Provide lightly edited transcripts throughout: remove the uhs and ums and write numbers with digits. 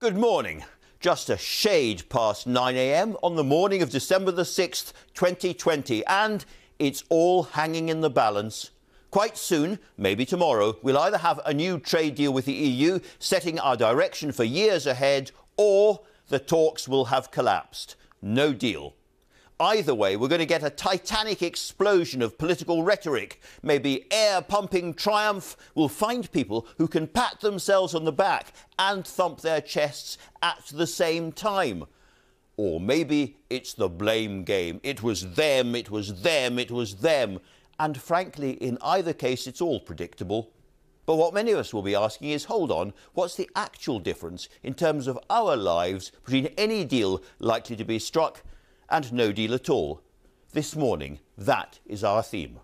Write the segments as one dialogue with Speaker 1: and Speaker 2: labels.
Speaker 1: Good morning. Just a shade past 9 a.m. on the morning of December the 6th, 2020, and it's all hanging in the balance. Quite soon, maybe tomorrow, we'll either have a new trade deal with the EU setting our direction for years ahead, or the talks will have collapsed. No deal. Either way, we're going to get a titanic explosion of political rhetoric. Maybe air-pumping triumph will find people who can pat themselves on the back and thump their chests at the same time. Or maybe it's the blame game. It was them, it was them, it was them. And frankly, in either case, it's all predictable. But what many of us will be asking is, hold on, what's the actual difference in terms of our lives between any deal likely to be struck and no deal at all? This morning, that is our theme.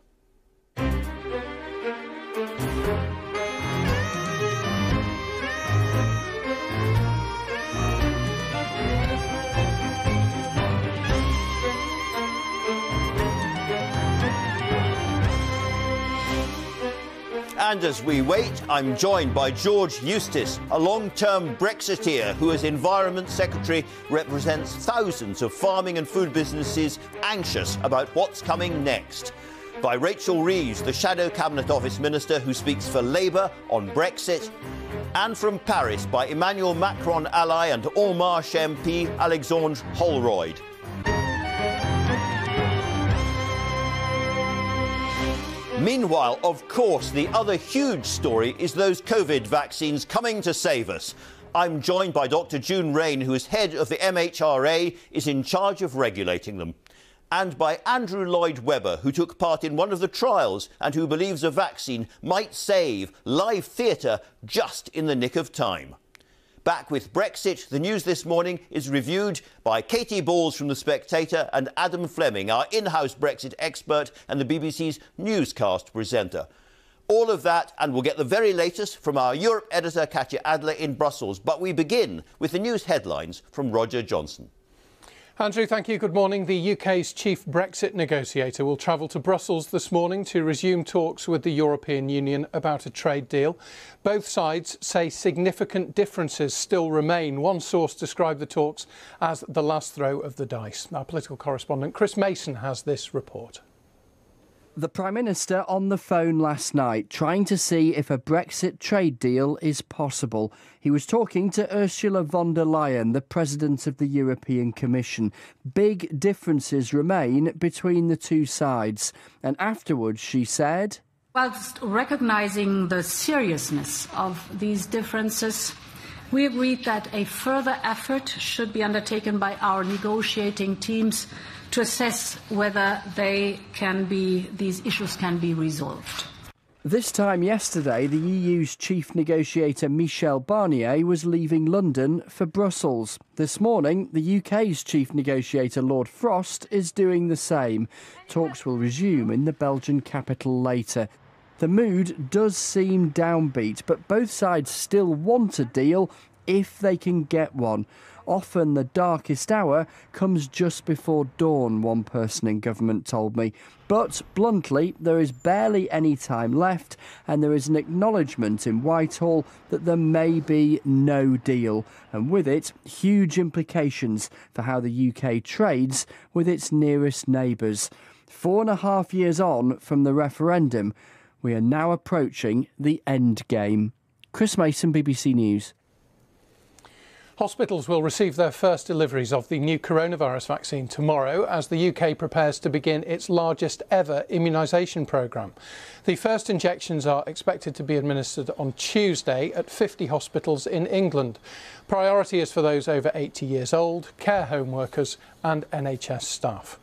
Speaker 1: And as we wait, I'm joined by George Eustice, a long-term Brexiteer who as Environment Secretary represents thousands of farming and food businesses anxious about what's coming next. By Rachel Reeves, the Shadow Cabinet Office Minister who speaks for Labour on Brexit. And from Paris by Emmanuel Macron ally and En Marche MP Alexandre Holroyd. Meanwhile, of course, the other huge story is those COVID vaccines coming to save us. I'm joined by Dr. June Raine, who is head of the MHRA, is in charge of regulating them. And by Andrew Lloyd Webber, who took part in one of the trials and who believes a vaccine might save live theatre just in the nick of time. Back with Brexit, the news this morning is reviewed by Katy from the Spectator and Adam Fleming, our in-house Brexit expert and the BBC's Newscast presenter. All of that, and we'll get the very latest from our Europe editor Katy Adler in Brussels. But we begin with the news headlines from Roger Johnson.
Speaker 2: Andrew, thank you. Good morning. The UK's chief Brexit negotiator will travel to Brussels this morning to resume talks with the European Union about a trade deal. Both sides say significant differences still remain. One source described the talks as the last throw of the dice. Our political correspondent Chris Mason has this report.
Speaker 3: The Prime Minister on the phone last night trying to see if a Brexit trade deal is possible. He was talking to Ursula von der Leyen, the President of the European Commission. Big differences remain between the two sides. And afterwards she said,
Speaker 4: whilst recognising the seriousness of these differences, we agreed that a further effort should be undertaken by our negotiating teams to assess whether these issues can be resolved.
Speaker 3: This time yesterday, the EU's chief negotiator Michel Barnier was leaving London for Brussels. This morning, the UK's chief negotiator Lord Frost is doing the same. Talks will resume in the Belgian capital later. The mood does seem downbeat, but both sides still want a deal if they can get one. Often the darkest hour comes just before dawn, one person in government told me. But, bluntly, there is barely any time left, and there is an acknowledgement in Whitehall that there may be no deal, and with it, huge implications for how the UK trades with its nearest neighbours. 4.5 years on from the referendum, we are now approaching the end game. Chris Mason, BBC News.
Speaker 2: Hospitals will receive their first deliveries of the new coronavirus vaccine tomorrow as the UK prepares to begin its largest ever immunisation programme. The first injections are expected to be administered on Tuesday at 50 hospitals in England. Priority is for those over 80 years old, care home workers and NHS staff.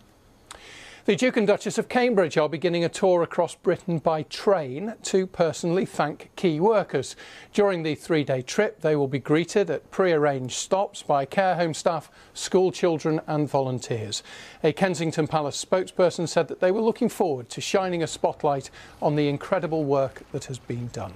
Speaker 2: The Duke and Duchess of Cambridge are beginning a tour across Britain by train to personally thank key workers. During the 3-day trip, they will be greeted at pre-arranged stops by care home staff, school children and volunteers. A Kensington Palace spokesperson said that they were looking forward to shining a spotlight on the incredible work that has been done.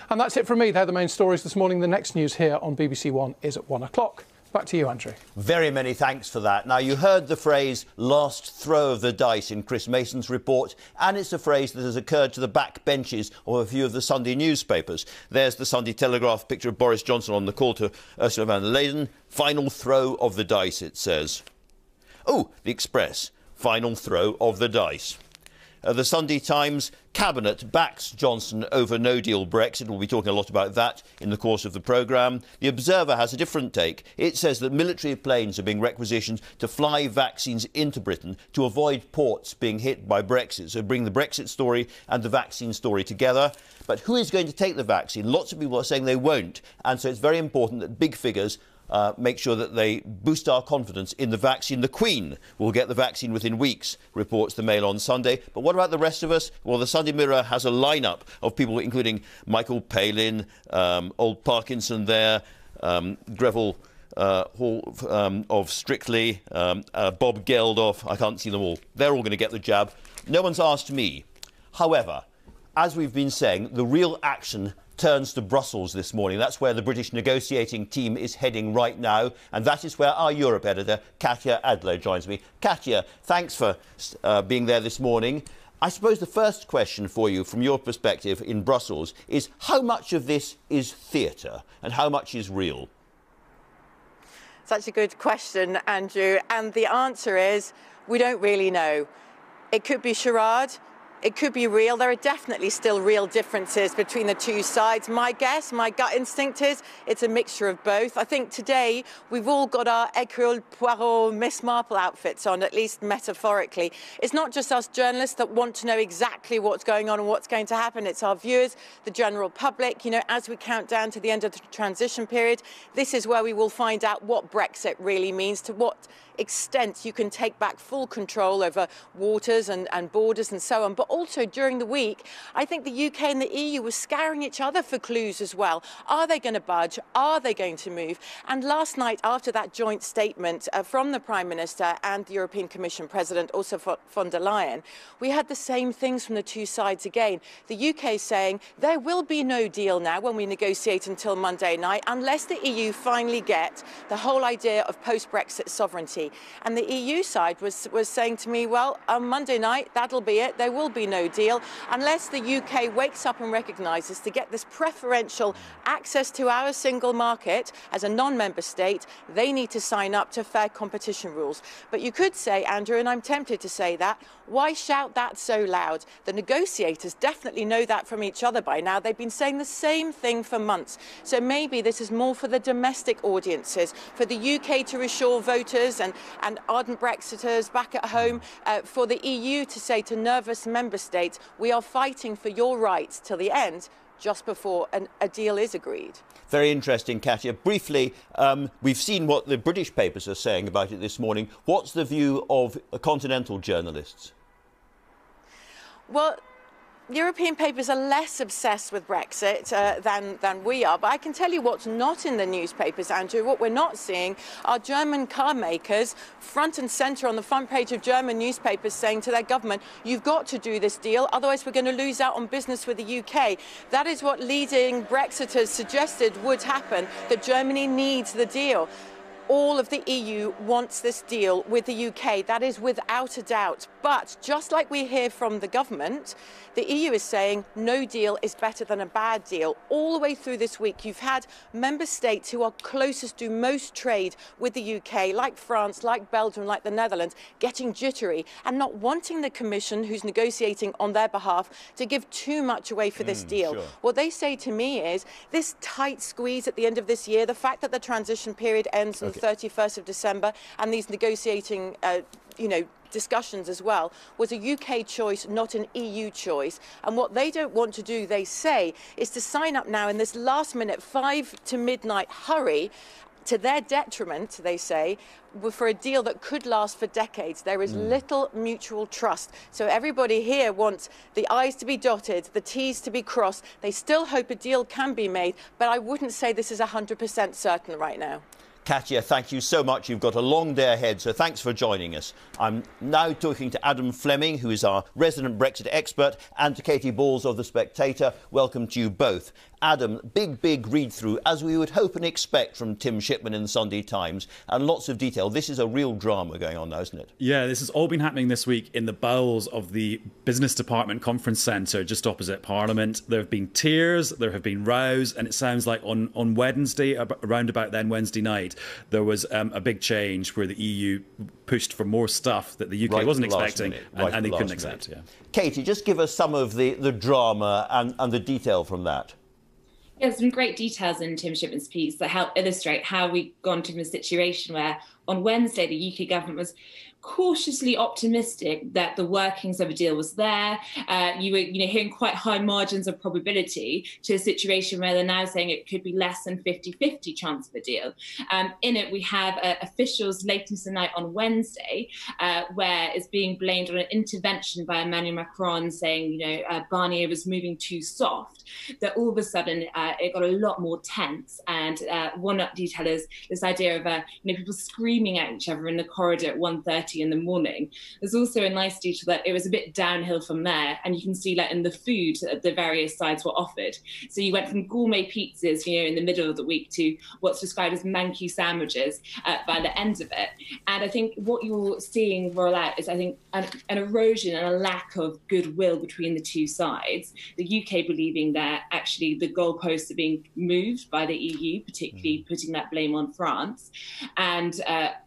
Speaker 2: And that's it from me. They're the main stories this morning. The next news here on BBC One is at 1 o'clock. Back to you, Andrew.
Speaker 1: Very many thanks for that. Now, you heard the phrase last throw of the dice in Chris Mason's report, and it's a phrase that has occurred to the back benches of a few of the Sunday newspapers. There's the Sunday Telegraph picture of Boris Johnson on the call to Ursula von der Leyen. Final throw of the dice, it says. Oh, the Express. Final throw of the dice. The Sunday Times, Cabinet backs Johnson over no-deal Brexit. We'll be talking a lot about that in the course of the programme. The Observer has a different take. It says that military planes are being requisitioned to fly vaccines into Britain to avoid ports being hit by Brexit. So bring the Brexit story and the vaccine story together. But who is going to take the vaccine? Lots of people are saying they won't. And so it's very important that big figures make sure that they boost our confidence in the vaccine. The Queen will get the vaccine within weeks, reports the Mail on Sunday. But what about the rest of us? Well, the Sunday Mirror has a lineup of people, including Michael Palin, old Parkinson there, Greville Hall of Strictly, Bob Geldof. I can't see them all. They're all going to get the jab. No one's asked me. However, as we've been saying, the real action turns to Brussels this morning. That's where the British negotiating team is heading right now, and that is where our Europe editor, Katya Adler, joins me. Katya, thanks for being there this morning. I suppose the first question for you, from your perspective in Brussels, is how much of this is theatre and how much is real?
Speaker 5: Such a good question, Andrew, and the answer is we don't really know. It could be charade. It could be real. There are definitely still real differences between the two sides. My guess, my gut instinct is it's a mixture of both. I think today we've all got our Hercule Poirot, Miss Marple outfits on, at least metaphorically. It's not just us journalists that want to know exactly what's going on and what's going to happen. It's our viewers, the general public. You know, as we count down to the end of the transition period, this is where we will find out what Brexit really means, to what extent you can take back full control over waters and borders and so on. But also during the week, I think the UK and the EU were scouring each other for clues as well. Are they going to budge? Are they going to move? And last night, after that joint statement from the Prime Minister and the European Commission President, Ursula von der Leyen, we had the same things from the two sides again. The UK saying there will be no deal now when we negotiate until Monday night unless the EU finally get the whole idea of post-Brexit sovereignty. And the EU side was saying to me, well, on Monday night, that'll be it. There will be no deal unless the UK wakes up and recognises to get this preferential access to our single market as a non-member state, they need to sign up to fair competition rules. But you could say, Andrew, and I'm tempted to say that, why shout that so loud? The negotiators definitely know that from each other by now. They've been saying the same thing for months. So maybe this is more for the domestic audiences, for the UK to reassure voters and ardent Brexiters back at home, for the EU to say to nervous member states, we are fighting for your rights till the end, just before a deal is agreed.
Speaker 1: Very interesting, Katya. Briefly, we've seen what the British papers are saying about it this morning. What's the view of continental journalists?
Speaker 5: Well, European papers are less obsessed with Brexit than we are. But I can tell you what's not in the newspapers, Andrew. What we're not seeing are German car makers front and centre on the front page of German newspapers saying to their government, you've got to do this deal, otherwise we're going to lose out on business with the UK. That is what leading Brexiters suggested would happen, that Germany needs the deal. All of the EU wants this deal with the UK. That is without a doubt. But just like we hear from the government, the EU is saying no deal is better than a bad deal. All the way through this week, you've had member states who are closest to most trade with the UK, like France, like Belgium, like the Netherlands, getting jittery and not wanting the Commission, who's negotiating on their behalf, to give too much away for this deal. Sure. What they say to me is this tight squeeze at the end of this year, the fact that the transition period ends on the 31st of December and these negotiating, discussions as well, was a UK choice, not an EU choice. And what they don't want to do, they say, is to sign up now in this last minute 5 to midnight hurry, to their detriment, they say, for a deal that could last for decades. There is little mutual trust. So everybody here wants the I's to be dotted, the T's to be crossed. They still hope a deal can be made, but I wouldn't say this is 100% certain right now.
Speaker 1: Katya, thank you so much. You've got a long day ahead, so thanks for joining us. I'm now talking to Adam Fleming, who is our resident Brexit expert, and to Katy Balls of The Spectator. Welcome to you both. Adam, big read-through, as we would hope and expect from Tim Shipman in the Sunday Times, and lots of detail. This is a real drama going on now, isn't it?
Speaker 6: Yeah, this has all been happening this week in the bowels of the Business Department Conference Centre just opposite Parliament. There have been tears, there have been rows, and it sounds like on Wednesday, around about then Wednesday night, there was a big change where the EU pushed for more stuff that the UK wasn't expecting, and they couldn't accept. Yeah.
Speaker 1: Katy, just give us some of the drama and the detail from that.
Speaker 7: Yeah, there's some great details in Tim Shipman's piece that help illustrate how we've gone to a situation where on Wednesday the UK government was cautiously optimistic that the workings of a deal was there. You were hearing quite high margins of probability to a situation where they're now saying it could be less than 50-50 chance of a deal. In it, we have officials late into the night on Wednesday where it's being blamed on an intervention by Emmanuel Macron saying, Barnier was moving too soft, that all of a sudden it got a lot more tense. And one detail is this idea of people screaming at each other in the corridor at 1:30 in the morning. There's also a nice detail that it was a bit downhill from there, and you can see that in the food that the various sides were offered. So you went from gourmet pizzas, in the middle of the week to what's described as manky sandwiches by the end of it. And I think what you're seeing roll out is, I think, an erosion and a lack of goodwill between the two sides. The UK believing that actually the goalposts are being moved by the EU, particularly putting that blame on France, and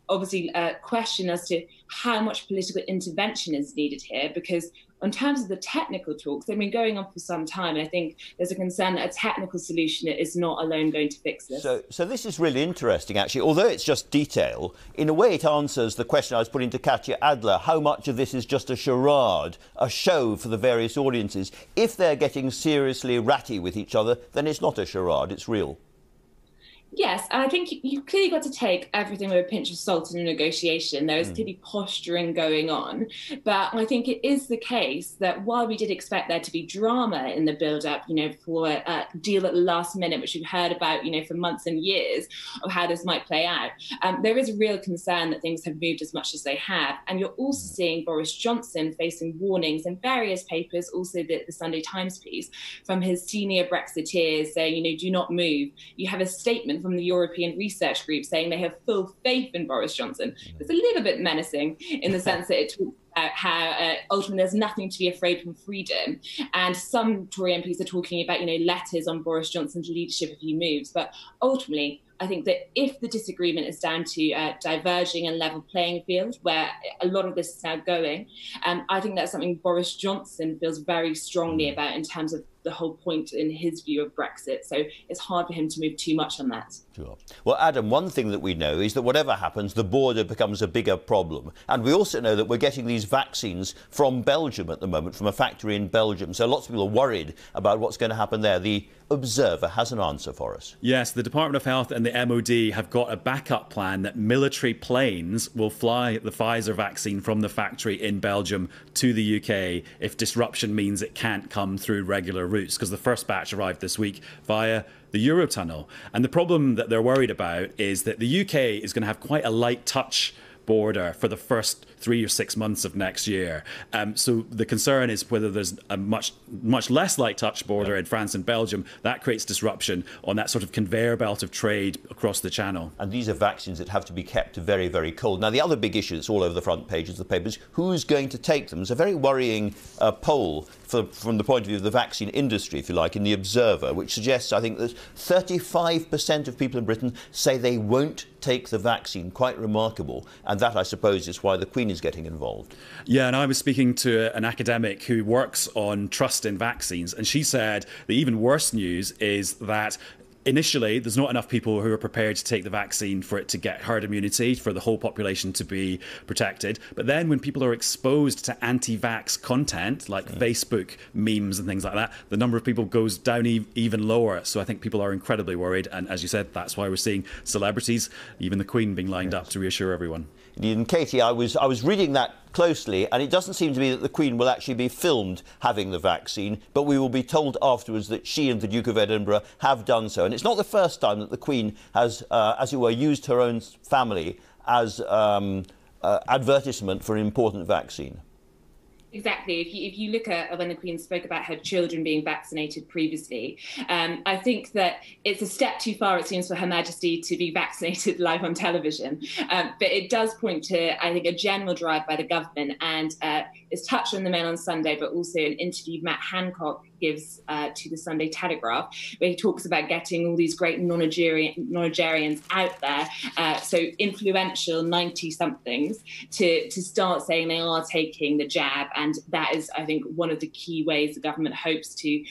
Speaker 7: obviously a question as to how much political intervention is needed here, because in terms of the technical talks, they've been going on for some time, and I think there's a concern that a technical solution is not alone going to fix this.
Speaker 1: So this is really interesting, actually. Although it's just detail, in a way it answers the question I was putting to Katya Adler, how much of this is just a charade, a show for the various audiences. If they're getting seriously ratty with each other, then it's not a charade, it's real.
Speaker 7: Yes, and I think you've clearly got to take everything with a pinch of salt in a negotiation. There is clearly posturing going on. But I think it is the case that while we did expect there to be drama in the build-up, for a deal at the last minute, which we've heard about, for months and years of how this might play out, there is a real concern that things have moved as much as they have. And you're also seeing Boris Johnson facing warnings in various papers, also the Sunday Times piece, from his senior Brexiteers saying, do not move. You have a statement from the European Research Group saying they have full faith in Boris Johnson. It's a little bit menacing in the sense that it talks about how ultimately there's nothing to be afraid from freedom. And some Tory MPs are talking about, letters on Boris Johnson's leadership if he moves. But ultimately, I think that if the disagreement is down to diverging and level playing field, where a lot of this is now going, I think that's something Boris Johnson feels very strongly about in terms of the whole point in his view of Brexit. So it's hard for him to move too much on that.
Speaker 1: Sure. Well, Adam, one thing that we know is that whatever happens, the border becomes a bigger problem. And we also know that we're getting these vaccines from Belgium at the moment, from a factory in Belgium. So lots of people are worried about what's going to happen there. The Observer has an answer for us. Yes,
Speaker 6: the Department of Health and the MOD have got a backup plan that military planes will fly the Pfizer vaccine from the factory in Belgium to the UK if disruption means it can't come through regular routes, because the first batch arrived this week via the Eurotunnel. And the problem that they're worried about is that the UK is going to have quite a light touch border for the first 3 or 6 months of next year. So the concern is whether there's a much less light touch border in France and Belgium. That creates disruption on that sort of conveyor belt of trade across the channel.
Speaker 1: And these are vaccines that have to be kept very, very cold. Now, the other big issue that's all over the front pages of the papers, who's going to take them? It's a very worrying poll from the point of view of the vaccine industry, if you like, in the Observer, which suggests, I think, that 35% of people in Britain say they won't take the vaccine. Quite remarkable. And that, I suppose, is why the Queen is getting involved.
Speaker 6: Yeah, and I was speaking to an academic who works on trust in vaccines, and she said the even worse news is that initially, there's not enough people who are prepared to take the vaccine for it to get herd immunity, for the whole population to be protected. But then when people are exposed to anti-vax content, like Facebook memes and things like that, the number of people goes down even lower. So I think people are incredibly worried. And as you said, that's why we're seeing celebrities, even the Queen, being lined up to reassure everyone.
Speaker 1: And Katy, I was reading that closely, and it doesn't seem to be that the Queen will actually be filmed having the vaccine, but we will be told afterwards that she and the Duke of Edinburgh have done so. And it's not the first time that the Queen has, as it were, used her own family as advertisement for an important vaccine.
Speaker 7: Exactly. If you look at when the Queen spoke about her children being vaccinated previously, I think that it's a step too far, it seems, for Her Majesty to be vaccinated live on television. But it does point to, I think, a general drive by the government, and it's touched on the Men on Sunday, but also an interview Matt Hancock gives to the Sunday Telegraph, where he talks about getting all these great non-Nigerians out there, so influential 90-somethings, to start saying they are taking the jab. And that is, I think, one of the key ways the government hopes to,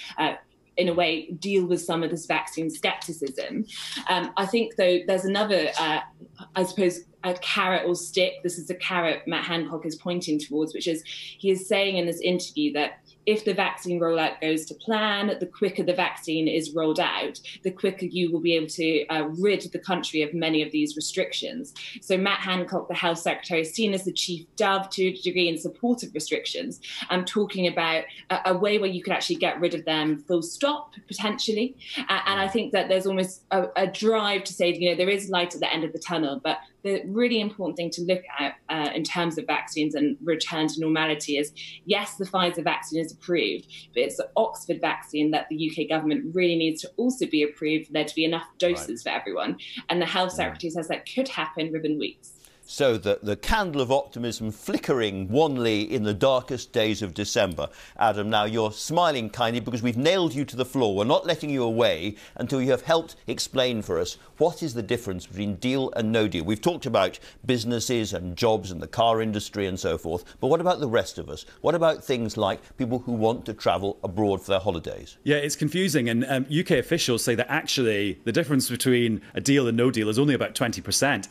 Speaker 7: in a way, deal with some of this vaccine scepticism. I think, though, there's another, I suppose, a carrot or stick. This is the carrot Matt Hancock is pointing towards, which is he is saying in this interview that if the vaccine rollout goes to plan, the quicker the vaccine is rolled out, the quicker you will be able to rid the country of many of these restrictions. So Matt Hancock, the Health Secretary, is seen as the chief dove to a degree in support of restrictions, talking about a way where you could actually get rid of them full stop, potentially. And I think that there's almost a drive to say, you know, there is light at the end of the tunnel, but the really important thing to look at in terms of vaccines and return to normality is, yes, the Pfizer vaccine is approved, but it's the Oxford vaccine that the UK government really needs to also be approved for there to be enough doses for everyone. And the Health Secretary says that could happen within weeks.
Speaker 1: So the candle of optimism flickering wanly in the darkest days of December. Adam, now you're smiling kindly because we've nailed you to the floor. We're not letting you away until you have helped explain for us what is the difference between deal and no deal. We've talked about businesses and jobs and the car industry and so forth, but what about the rest of us? What about things like people who want to travel abroad for their holidays?
Speaker 6: Yeah, it's confusing, and UK officials say that actually the difference between a deal and no deal is only about 20%.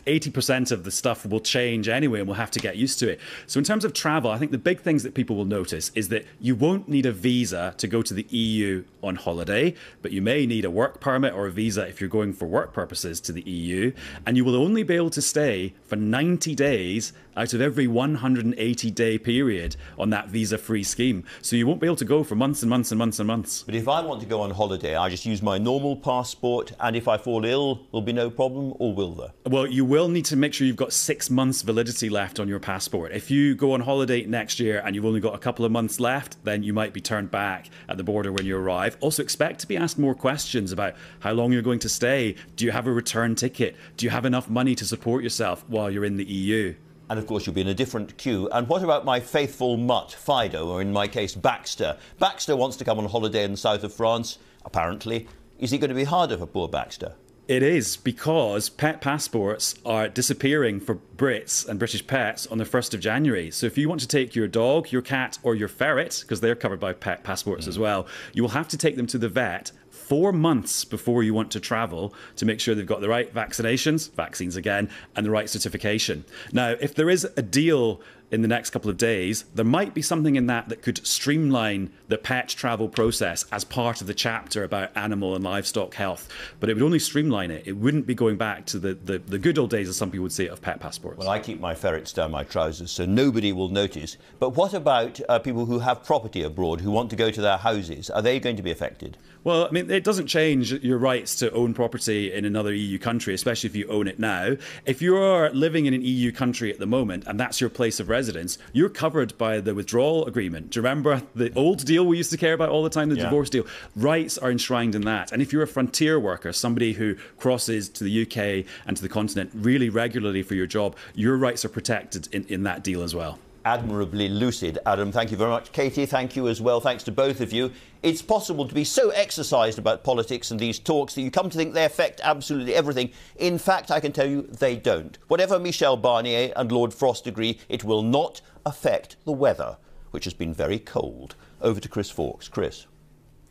Speaker 6: 80% of the stuff will change anyway, and we'll have to get used to it. So in terms of travel, I think the big things that people will notice is that you won't need a visa to go to the EU on holiday, but you may need a work permit or a visa if you're going for work purposes to the EU, and you will only be able to stay for 90 days out of every 180-day period on that visa-free scheme. So you won't be able to go for months and months and months and months.
Speaker 1: But if I want to go on holiday, I just use my normal passport, and if I fall ill, there'll be no problem, or will there?
Speaker 6: Well, you will need to make sure you've got 6 months validity left on your passport. If you go on holiday next year and you've only got a couple of months left, then you might be turned back at the border when you arrive. Also, expect to be asked more questions about how long you're going to stay. Do you have a return ticket? Do you have enough money to support yourself while you're in the EU?
Speaker 1: And of course, you'll be in a different queue. And what about my faithful mutt, Fido, or in my case, Baxter? Baxter wants to come on holiday in the south of France, apparently. Is it going to be harder for poor Baxter?
Speaker 6: It is, because pet passports are disappearing for Brits and British pets on the 1st of January. So if you want to take your dog, your cat or your ferret, because they're covered by pet passports as well, you will have to take them to the vet 4 months before you want to travel to make sure they've got the right vaccines again, and the right certification. Now, if there is a deal in the next couple of days, there might be something in that that could streamline the pet travel process as part of the chapter about animal and livestock health. But it would only streamline it. It wouldn't be going back to the good old days, as some people would say, of pet passports.
Speaker 1: Well, I keep my ferrets down my trousers, so nobody will notice. But what about people who have property abroad, who want to go to their houses? Are they going to be affected?
Speaker 6: Well, I mean, it doesn't change your rights to own property in another EU country, especially if you own it now. If you're living in an EU country at the moment and that's your place of residence, you're covered by the withdrawal agreement. Do you remember the old deal we used to care about all the time, the divorce deal? Rights are enshrined in that. And if you're a frontier worker, somebody who crosses to the UK and to the continent really regularly for your job, your rights are protected in that deal as well.
Speaker 1: Admirably lucid, Adam. Thank you very much. Katy, thank you as well. Thanks to both of you. It's possible to be so exercised about politics and these talks that you come to think they affect absolutely everything. In fact, I can tell you they don't. Whatever Michel Barnier and Lord Frost agree, it will not affect the weather, which has been very cold. Over to Chris Fawkes. Chris.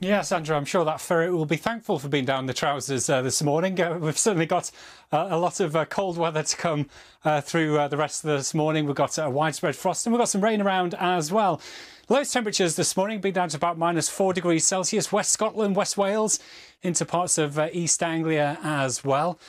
Speaker 2: Yes, Andrew, I'm sure that ferret will be thankful for being down the trousers this morning. We've certainly got a lot of cold weather to come through the rest of this morning. We've got widespread frost and we've got some rain around as well. Lowest temperatures this morning being down to about -4 degrees Celsius. West Scotland, West Wales, into parts of East Anglia as well.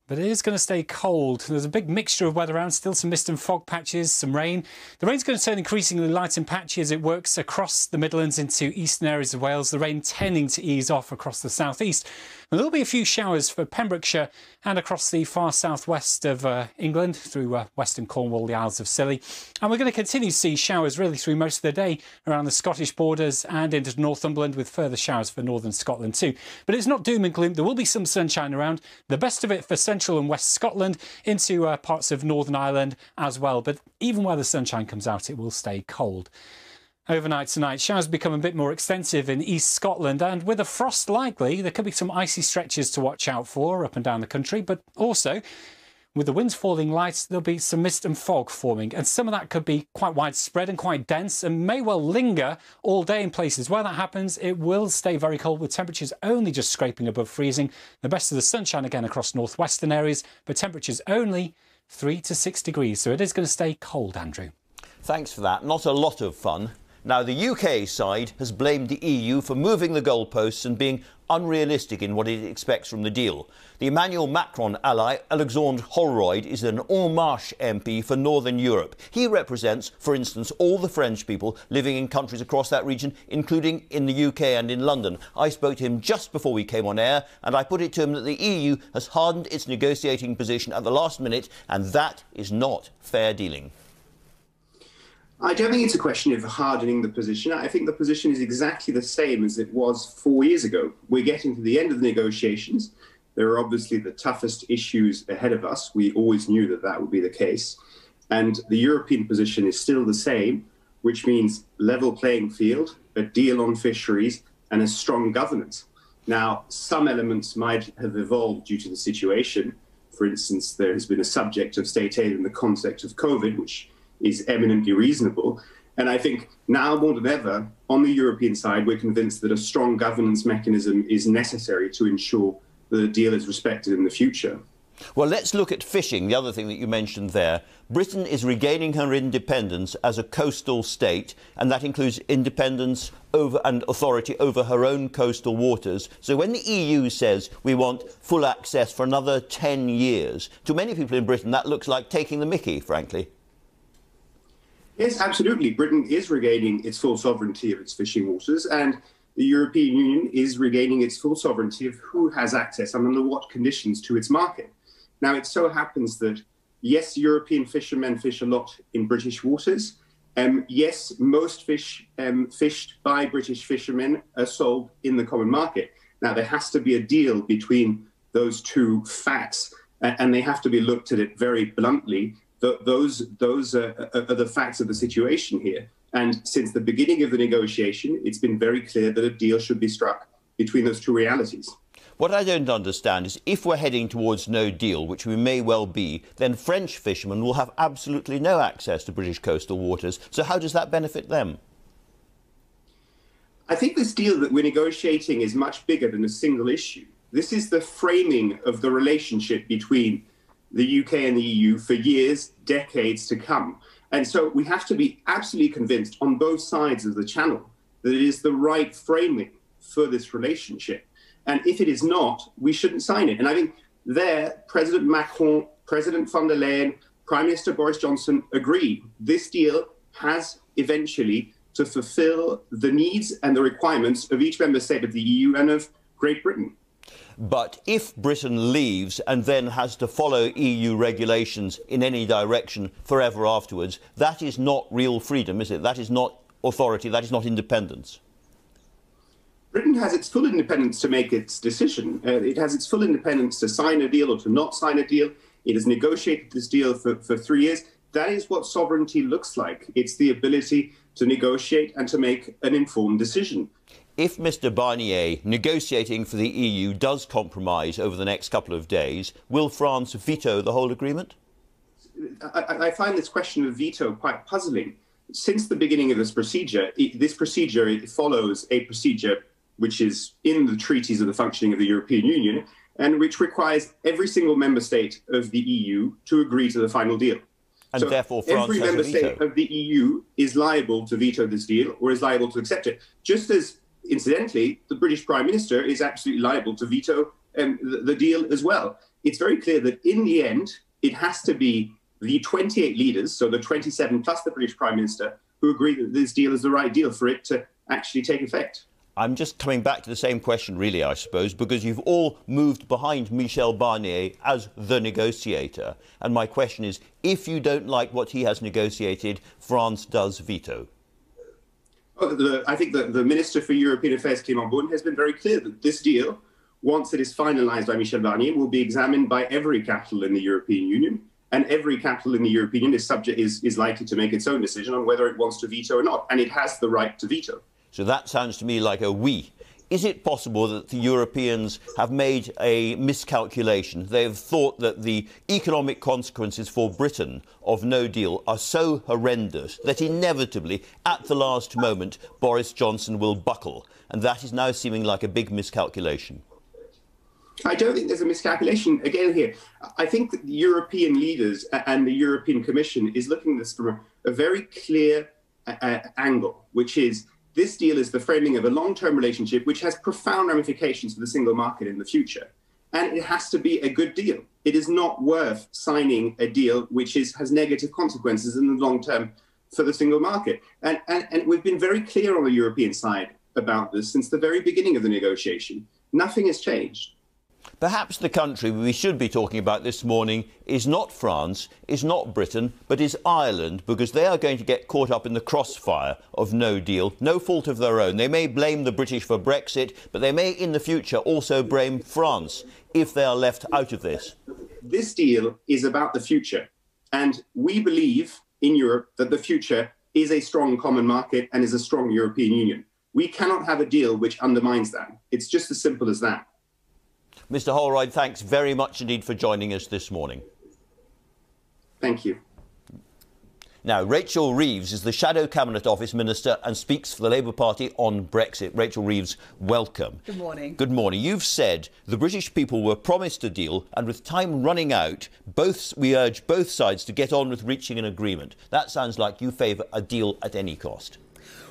Speaker 8: but it is going to stay cold. There's a big mixture of weather around, still some mist and fog patches, some rain. The rain's going to turn increasingly light and patchy as it works across the Midlands into eastern areas of Wales, the rain tending to ease off across the southeast. And there'll be a few showers for Pembrokeshire and across the far southwest of England, through western Cornwall, the Isles of Scilly. And we're going to continue to see showers really through most of the day around the Scottish borders and into Northumberland, with further showers for northern Scotland too. But it's not doom and gloom. There will be some sunshine around, the best of it for central and west Scotland, into parts of Northern Ireland as well. But even where the sunshine comes out, it will stay cold. Overnight tonight, showers become a bit more extensive in East Scotland, and with a frost likely, there could be some icy stretches to watch out for up and down the country. But also, with the winds falling light, there'll be some mist and fog forming, and some of that could be quite widespread and quite dense and may well linger all day in places. Where that happens, it will stay very cold, with temperatures only just scraping above freezing. The best of the sunshine again across northwestern areas, but temperatures only 3 to 6 degrees. So it is going to stay cold, Andrew.
Speaker 1: Thanks for that. Not a lot of fun. Now, the UK side has blamed the EU for moving the goalposts and being unrealistic in what it expects from the deal. The Emmanuel Macron ally, Alexandre Holroyd, is an En Marche MP for Northern Europe. He represents, for instance, all the French people living in countries across that region, including in the UK and in London. I spoke to him just before we came on air, and I put it to him that the EU has hardened its negotiating position at the last minute, and that is not fair dealing.
Speaker 9: I don't think it's a question of hardening the position. I think the position is exactly the same as it was 4 years ago. We're getting to the end of the negotiations. There are obviously the toughest issues ahead of us. We always knew that that would be the case. And the European position is still the same, which means level playing field, a deal on fisheries, and a strong governance. Now, some elements might have evolved due to the situation. For instance, there has been a subject of state aid in the context of COVID, which is eminently reasonable. And I think now more than ever, on the European side, we're convinced that a strong governance mechanism is necessary to ensure that the deal is respected in the future.
Speaker 1: Well, let's look at fishing, the other thing that you mentioned there. Britain is regaining her independence as a coastal state, and that includes independence over and authority over her own coastal waters. So when the EU says we want full access for another 10 years, to many people in Britain, that looks like taking the mickey, frankly.
Speaker 9: Yes, absolutely. Britain is regaining its full sovereignty of its fishing waters, and the European Union is regaining its full sovereignty of who has access and under what conditions to its market. Now, it so happens that, yes, European fishermen fish a lot in British waters. Yes, most fish fished by British fishermen are sold in the common market. Now, there has to be a deal between those two facts, and they have to be looked at it very bluntly. Those are the facts of the situation here. And since the beginning of the negotiation, it's been very clear that a deal should be struck between those two realities.
Speaker 1: What I don't understand is if we're heading towards no deal, which we may well be, then French fishermen will have absolutely no access to British coastal waters. So how does that benefit them?
Speaker 9: I think this deal that we're negotiating is much bigger than a single issue. This is the framing of the relationship between the UK and the EU for years, decades to come. And so we have to be absolutely convinced on both sides of the channel that it is the right framing for this relationship. And if it is not, we shouldn't sign it. And I think there, President Macron, President von der Leyen, Prime Minister Boris Johnson agree. This deal has eventually to fulfill the needs and the requirements of each member state of the EU and of Great Britain.
Speaker 1: But if Britain leaves and then has to follow EU regulations in any direction forever afterwards, that is not real freedom, is it? That is not authority, that is not independence.
Speaker 9: Britain has its full independence to make its decision. It has its full independence to sign a deal or to not sign a deal. It has negotiated this deal for 3 years. That is what sovereignty looks like. It's the ability to negotiate and to make an informed decision.
Speaker 1: If Mr Barnier, negotiating for the EU, does compromise over the next couple of days, will France veto the whole agreement?
Speaker 9: I find this question of veto quite puzzling. Since the beginning of this procedure it follows a procedure which is in the treaties of the functioning of the European Union and which requires every single member state of the EU to agree to the final deal.
Speaker 1: And
Speaker 9: so
Speaker 1: therefore France
Speaker 9: every
Speaker 1: has
Speaker 9: member
Speaker 1: a veto.
Speaker 9: state of the EU is liable to veto this deal or is liable to accept it. Just as, incidentally, the British Prime Minister is absolutely liable to veto the deal as well. it's very clear that in the end, it has to be the 28 leaders, so the 27 plus the British Prime Minister, who agree that this deal is the right deal for it to actually take effect.
Speaker 1: I'm just coming back to the same question, really, I suppose, because you've all moved behind Michel Barnier as the negotiator. And my question is, if you don't like what he has negotiated, France does veto.
Speaker 9: I think that the Minister for European Affairs, Clément Beaune, has been very clear that this deal, once it is finalised by Michel Barnier, will be examined by every capital in the European Union. And every capital in the European Union is likely to make its own decision on whether it wants to veto or not. And it has the right to veto.
Speaker 1: So that sounds to me like a we. Is it possible that the Europeans have made a miscalculation? They have thought that the economic consequences for Britain of no deal are so horrendous that inevitably, at the last moment, Boris Johnson will buckle. And that is now seeming like a big miscalculation.
Speaker 9: I don't think there's a miscalculation again here. I think that the European leaders and the European Commission is looking at this from a very clear angle, which is this deal is the framing of a long-term relationship which has profound ramifications for the single market in the future. And it has to be a good deal. It is not worth signing a deal which has negative consequences in the long term for the single market. And we've been very clear on the European side about this since the very beginning of the negotiation. Nothing has changed.
Speaker 1: Perhaps the country we should be talking about this morning is not France, is not Britain, but is Ireland, because they are going to get caught up in the crossfire of no deal, no fault of their own. They may blame the British for Brexit, but they may in the future also blame France if they are left out of this.
Speaker 9: This deal is about the future, and we believe in Europe that the future is a strong common market and is a strong European Union. We cannot have a deal which undermines that. It's just as simple as that.
Speaker 1: Mr Holroyd, thanks very much indeed for joining us this morning.
Speaker 9: Thank you.
Speaker 1: Now, Rachel Reeves is the Shadow Cabinet Office Minister and speaks for the Labour Party on Brexit. Rachel Reeves, welcome.
Speaker 10: Good morning.
Speaker 1: Good morning. You've said the British people were promised a deal, and with time running out, we urge both sides to get on with reaching an agreement. That sounds like you favour a deal at any cost.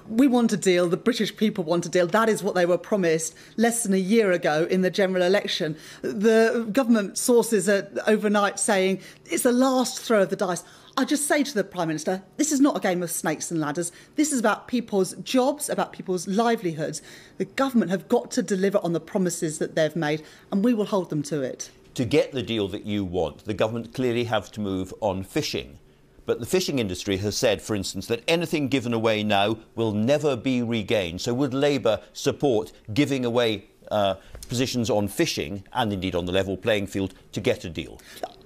Speaker 10: We want a deal. The British people want a deal. That is what they were promised less than a year ago in the general election. The government sources are overnight saying it's the last throw of the dice. I just say to the Prime Minister, this is not a game of snakes and ladders. This is about people's jobs, about people's livelihoods. The government have got to deliver on the promises that they've made, and we will hold them to it.
Speaker 1: To get the deal that you want, the government clearly have to move on fishing. But the fishing industry has said, for instance, that anything given away now will never be regained. So would Labour support giving away positions on fishing and indeed on the level playing field to get a deal?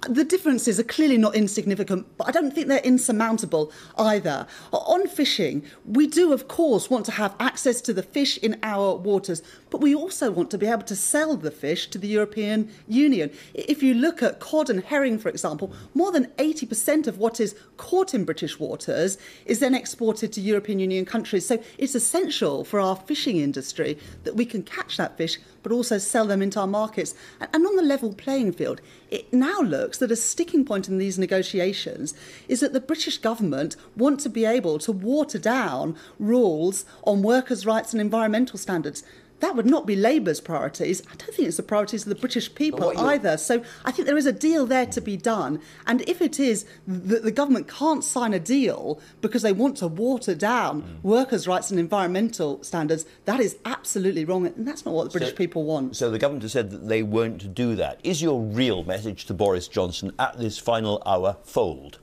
Speaker 10: The differences are clearly not insignificant, but I don't think they're insurmountable either. On fishing, we do, of course, want to have access to the fish in our waters, but we also want to be able to sell the fish to the European Union. If you look at cod and herring, for example, more than 80% of what is caught in British waters is then exported to European Union countries. So it's essential for our fishing industry that we can catch that fish, but also sell them into our markets. And on the level playing field, it now looks that a sticking point in these negotiations is that the British government want to be able to water down rules on workers' rights and environmental standards. That would not be Labour's priorities. I don't think it's the priorities of the British people either. So I think there is a deal there to be done. And if it is that the government can't sign a deal because they want to water down workers' rights and environmental standards, that is absolutely wrong. And that's not what the British people want.
Speaker 1: So the government has said that they won't do that. Is your real message to Boris Johnson at this final hour fold?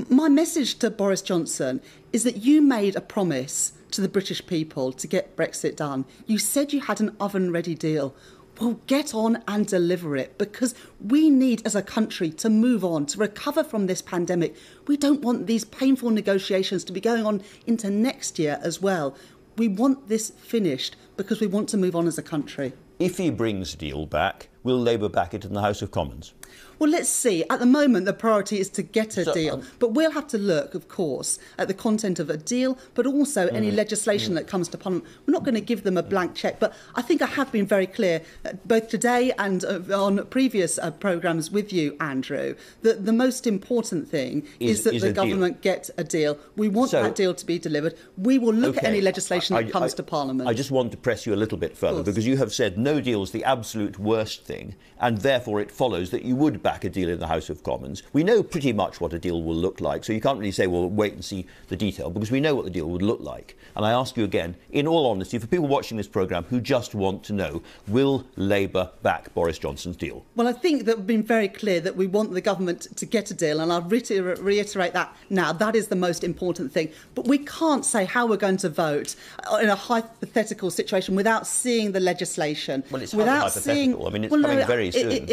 Speaker 10: My message to Boris Johnson is that you made a promise to the British people to get Brexit done. You said you had an oven-ready deal. Well, get on and deliver it, because we need, as a country, to move on, to recover from this pandemic. We don't want these painful negotiations to be going on into next year as well. We want this finished because we want to move on as a country.
Speaker 1: If he brings deal back, will Labour back it in the House of Commons?
Speaker 10: Well, let's see. At the moment, the priority is to get a deal. But we'll have to look, of course, at the content of a deal, but also any legislation that comes to Parliament. We're not going to give them a blank cheque. But I think I have been very clear, both today and on previous programmes with you, Andrew, that the most important thing is that the government get a deal. We want that deal to be delivered. We will look at any legislation that comes to Parliament.
Speaker 1: I just want to press you a little bit further, because you have said no deal is the absolute worst thing, and therefore it follows that you would back a deal in the House of Commons. We know pretty much what a deal will look like, so you can't really say, well, wait and see the detail, because we know what the deal would look like. And I ask you again, in all honesty, for people watching this programme who just want to know, will Labour back Boris Johnson's deal?
Speaker 10: Well, I think that we've been very clear that we want the government to get a deal, and I'll reiterate that now. That is the most important thing. But we can't say how we're going to vote in a hypothetical situation without seeing the legislation.
Speaker 1: Well, it's hypothetical. I mean, it's coming very soon.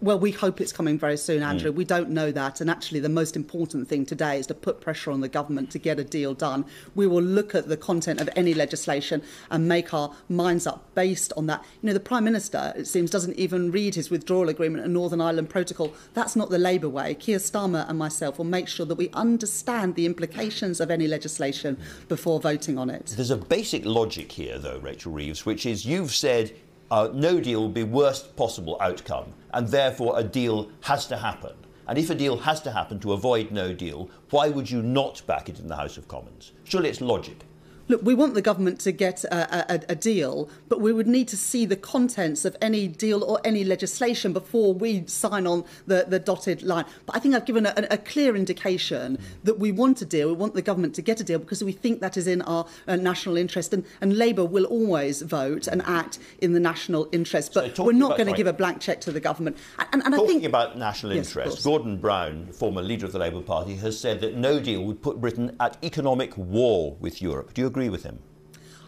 Speaker 10: Well, we hope it's coming very soon, Andrew. We don't know that. And actually, the most important thing today is to put pressure on the government to get a deal done. We will look at the content of any legislation and make our minds up based on that. You know, the Prime Minister, it seems, doesn't even read his withdrawal agreement and Northern Ireland Protocol. That's not the Labour way. Keir Starmer and myself will make sure that we understand the implications of any legislation before voting on it.
Speaker 1: There's a basic logic here, though, Rachel Reeves, which is you've said no deal will be worst possible outcome, and therefore a deal has to happen. And if a deal has to happen to avoid no deal, why would you not back it in the House of Commons? Surely it's logic.
Speaker 10: Look, we want the government to get a deal, but we would need to see the contents of any deal or any legislation before we sign on the dotted line. But I think I've given a clear indication that we want a deal. We want the government to get a deal because we think that is in our national interest. And Labour will always vote and act in the national interest. But we're not going to give a blank cheque to the government. And I think,
Speaker 1: about national interest, Gordon Brown, former leader of the Labour Party, has said that no deal would put Britain at economic war with Europe. Do you agree with him?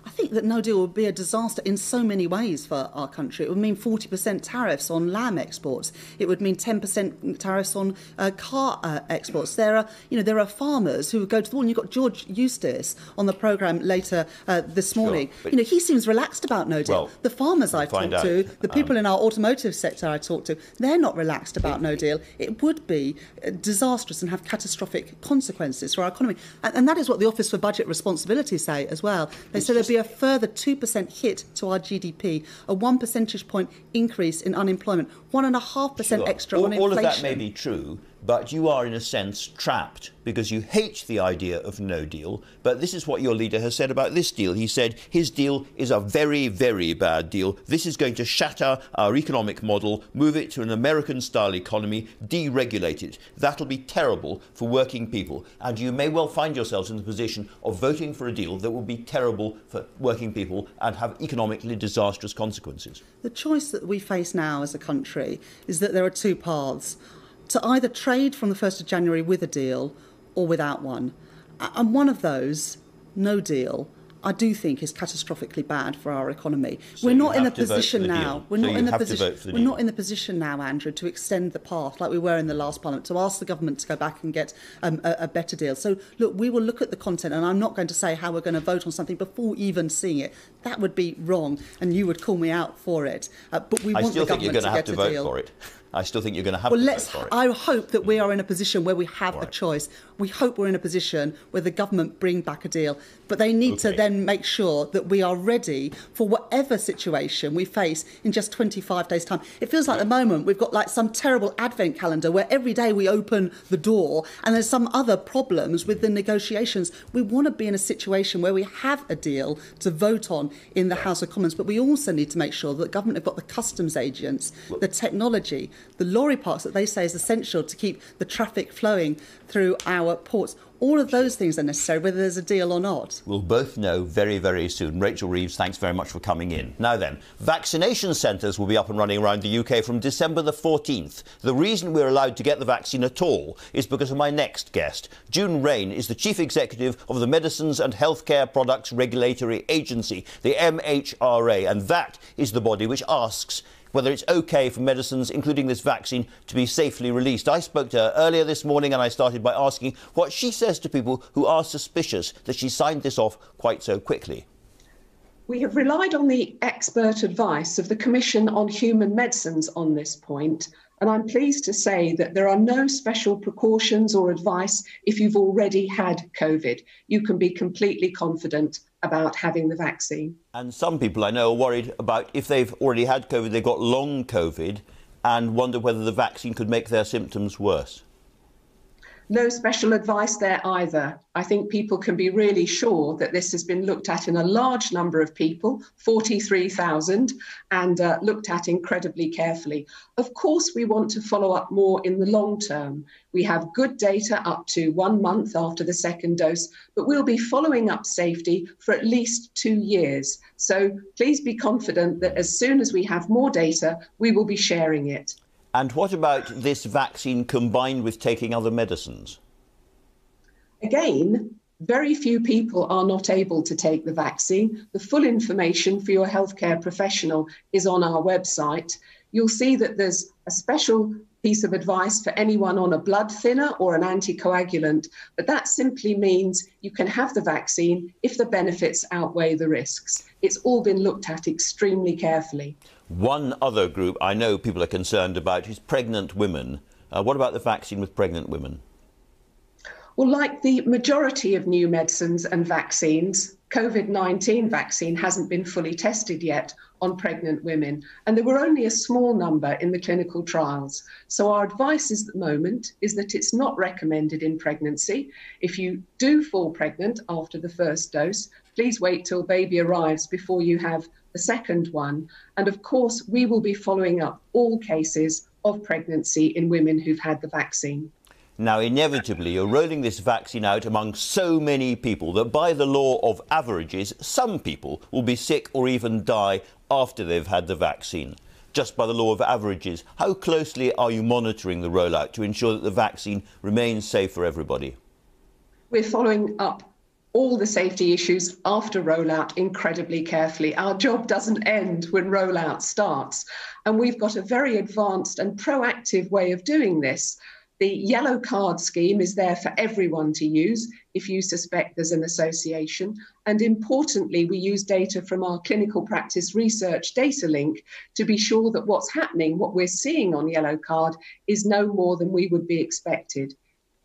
Speaker 10: I think that no deal would be a disaster in so many ways for our country. It would mean 40% tariffs on lamb exports. It would mean 10% tariffs on car exports. There are farmers who would go to the wall. And you've got George Eustice on the programme later this morning.
Speaker 1: Sure,
Speaker 10: he seems relaxed about no deal.
Speaker 1: Well,
Speaker 10: the farmers I talk to, the people in our automotive sector I talk to, they're not relaxed about no deal. It would be disastrous and have catastrophic consequences for our economy. And that is what the Office for Budget Responsibility say as well. They say there'd be a further 2% hit to our GDP, a 1 percentage point increase in unemployment, 1.5% extra on inflation.
Speaker 1: All of that may be true, but you are in a sense trapped because you hate the idea of no deal. But this is what your leader has said about this deal. He said his deal is a very, very bad deal. This is going to shatter our economic model, move it to an American-style economy, deregulate it. That'll be terrible for working people. And you may well find yourselves in the position of voting for a deal that will be terrible for working people and have economically disastrous consequences.
Speaker 10: The choice that we face now as a country is that there are two paths: to either trade from the 1st of January with a deal or without one. And one of those, no deal, I do think is catastrophically bad for our economy.
Speaker 1: So
Speaker 10: we're not in a position now.
Speaker 1: We're not in the
Speaker 10: position now, Andrew, to extend the path like we were in the last Parliament, to ask the government to go back and get a better deal. So, look, we will look at the content, and I'm not going to say how we're going to vote on something before even seeing it. That would be wrong, and you would call me out for it. But we want the government to get a deal.
Speaker 1: I still think you're going to have to vote for it. I still think you're going to have to vote for it.
Speaker 10: I hope that we are in a position where we have a choice. We hope we're in a position where the government bring back a deal. But they need to then make sure that we are ready for whatever situation we face in just 25 days' time. It feels like at the moment we've got like some terrible advent calendar where every day we open the door and there's some other problems with the negotiations. We want to be in a situation where we have a deal to vote on in the House of Commons. But we also need to make sure that the government have got the customs agents, the technology, the lorry parks that they say is essential to keep the traffic flowing through our ports. All of those things are necessary, whether there's a deal or not.
Speaker 1: We'll both know very, very soon. Rachel Reeves, thanks very much for coming in. Now then, vaccination centres will be up and running around the UK from December the 14th. The reason we're allowed to get the vaccine at all is because of my next guest. June Raine is the Chief Executive of the Medicines and Healthcare Products Regulatory Agency, the MHRA, and that is the body which asks whether it's OK for medicines, including this vaccine, to be safely released. I spoke to her earlier this morning and I started by asking what she says to people who are suspicious that she signed this off quite so quickly.
Speaker 11: We have relied on the expert advice of the Commission on Human Medicines on this point, and I'm pleased to say that there are no special precautions or advice if you've already had COVID. You can be completely confident about having the vaccine.
Speaker 1: And some people I know are worried about if they've already had COVID, they've got long COVID, and wonder whether the vaccine could make their symptoms worse.
Speaker 11: No special advice there either. I think people can be really sure that this has been looked at in a large number of people, 43,000, and looked at incredibly carefully. Of course, we want to follow up more in the long term. We have good data up to 1 month after the second dose, but we'll be following up safety for at least 2 years. So please be confident that as soon as we have more data, we will be sharing it.
Speaker 1: And what about this vaccine combined with taking other medicines?
Speaker 11: Again, very few people are not able to take the vaccine. The full information for your healthcare professional is on our website. You'll see that there's a special piece of advice for anyone on a blood thinner or an anticoagulant, but that simply means you can have the vaccine if the benefits outweigh the risks. It's all been looked at extremely carefully.
Speaker 1: One other group I know people are concerned about is pregnant women. What about the vaccine with pregnant women?
Speaker 11: Well, like the majority of new medicines and vaccines, COVID-19 vaccine hasn't been fully tested yet on pregnant women, and there were only a small number in the clinical trials. So our advice at the moment is that it's not recommended in pregnancy. If you do fall pregnant after the first dose, please wait till baby arrives before you have the second one. And of course, we will be following up all cases of pregnancy in women who've had the vaccine.
Speaker 1: Now, inevitably, you're rolling this vaccine out among so many people that by the law of averages, some people will be sick or even die after they've had the vaccine. Just by the law of averages, how closely are you monitoring the rollout to ensure that the vaccine remains safe for everybody?
Speaker 11: We're following up all the safety issues after rollout incredibly carefully. Our job doesn't end when rollout starts. And we've got a very advanced and proactive way of doing this. The yellow card scheme is there for everyone to use if you suspect there's an association. And importantly, we use data from our clinical practice research data link to be sure that what's happening, what we're seeing on yellow card, is no more than we would be expected.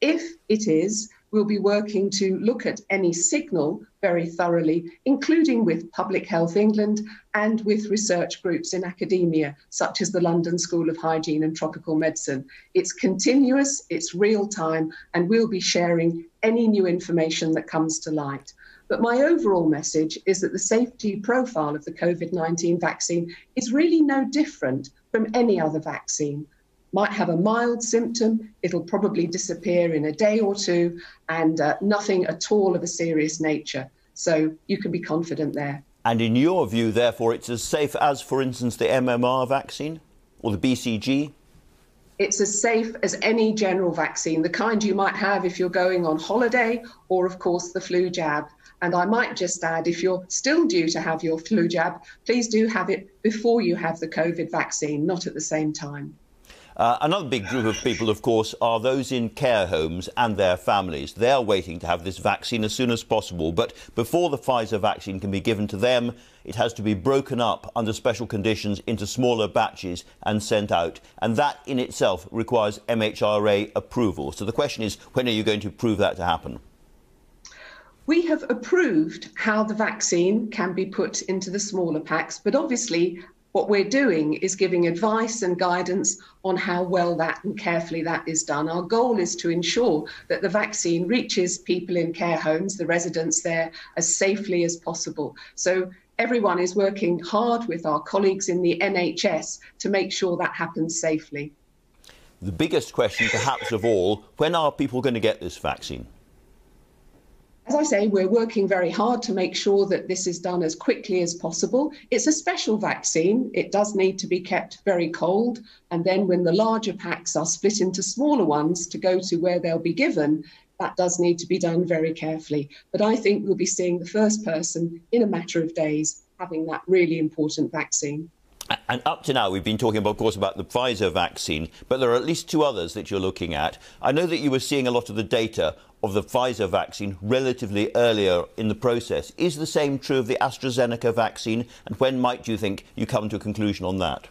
Speaker 11: If it is, we'll be working to look at any signal very thoroughly, including with Public Health England and with research groups in academia, such as the London School of Hygiene and Tropical Medicine. It's continuous, it's real time, and we'll be sharing any new information that comes to light. But my overall message is that the safety profile of the COVID-19 vaccine is really no different from any other vaccine. Might have a mild symptom, it'll probably disappear in a day or two, and nothing at all of a serious nature. So you can be confident there. And
Speaker 1: in your view, therefore, it's as safe as, for instance, the MMR vaccine or the BCG?
Speaker 11: It's as safe as any general vaccine, the kind you might have if you're going on holiday, or of course the flu jab. And I might just add, if you're still due to have your flu jab, please do have it before you have the COVID vaccine, not at the same time.
Speaker 1: Another big group of people, of course, are those in care homes and their families. They're waiting to have this vaccine as soon as possible. But before the Pfizer vaccine can be given to them, it has to be broken up under special conditions into smaller batches and sent out. And that in itself requires MHRA approval. So the question is, when are you going to prove that to happen?
Speaker 11: We have approved how the vaccine can be put into the smaller packs, but obviously what we're doing is giving advice and guidance on how well that and carefully that is done. Our goal is to ensure that the vaccine reaches people in care homes, the residents there, as safely as possible. So everyone is working hard with our colleagues in the NHS to make sure that happens safely.
Speaker 1: The biggest question, perhaps of all, when are people going to get this vaccine?
Speaker 11: As I say, we're working very hard to make sure that this is done as quickly as possible. It's a special vaccine. It does need to be kept very cold. And then when the larger packs are split into smaller ones to go to where they'll be given, that does need to be done very carefully. But I think we'll be seeing the first person in a matter of days having that really important vaccine.
Speaker 1: And up to now, we've been talking, of course, about the Pfizer vaccine, but there are at least 2 others that you're looking at. I know that you were seeing a lot of the data of the Pfizer vaccine relatively earlier in the process. Is the same true of the AstraZeneca vaccine? And when might you think you come to a conclusion on that?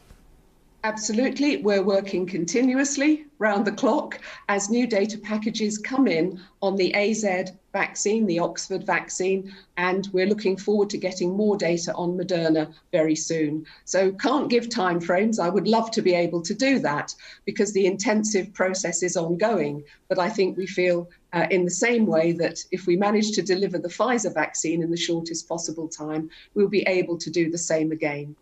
Speaker 11: Absolutely. We're working continuously round the clock as new data packages come in on the AZ vaccine, the Oxford vaccine, and we're looking forward to getting more data on Moderna very soon. So can't give timeframes. I would love to be able to do that because the intensive process is ongoing. But I think we feel in the same way that if we manage to deliver the Pfizer vaccine in the shortest possible time, we'll be able to do the same again.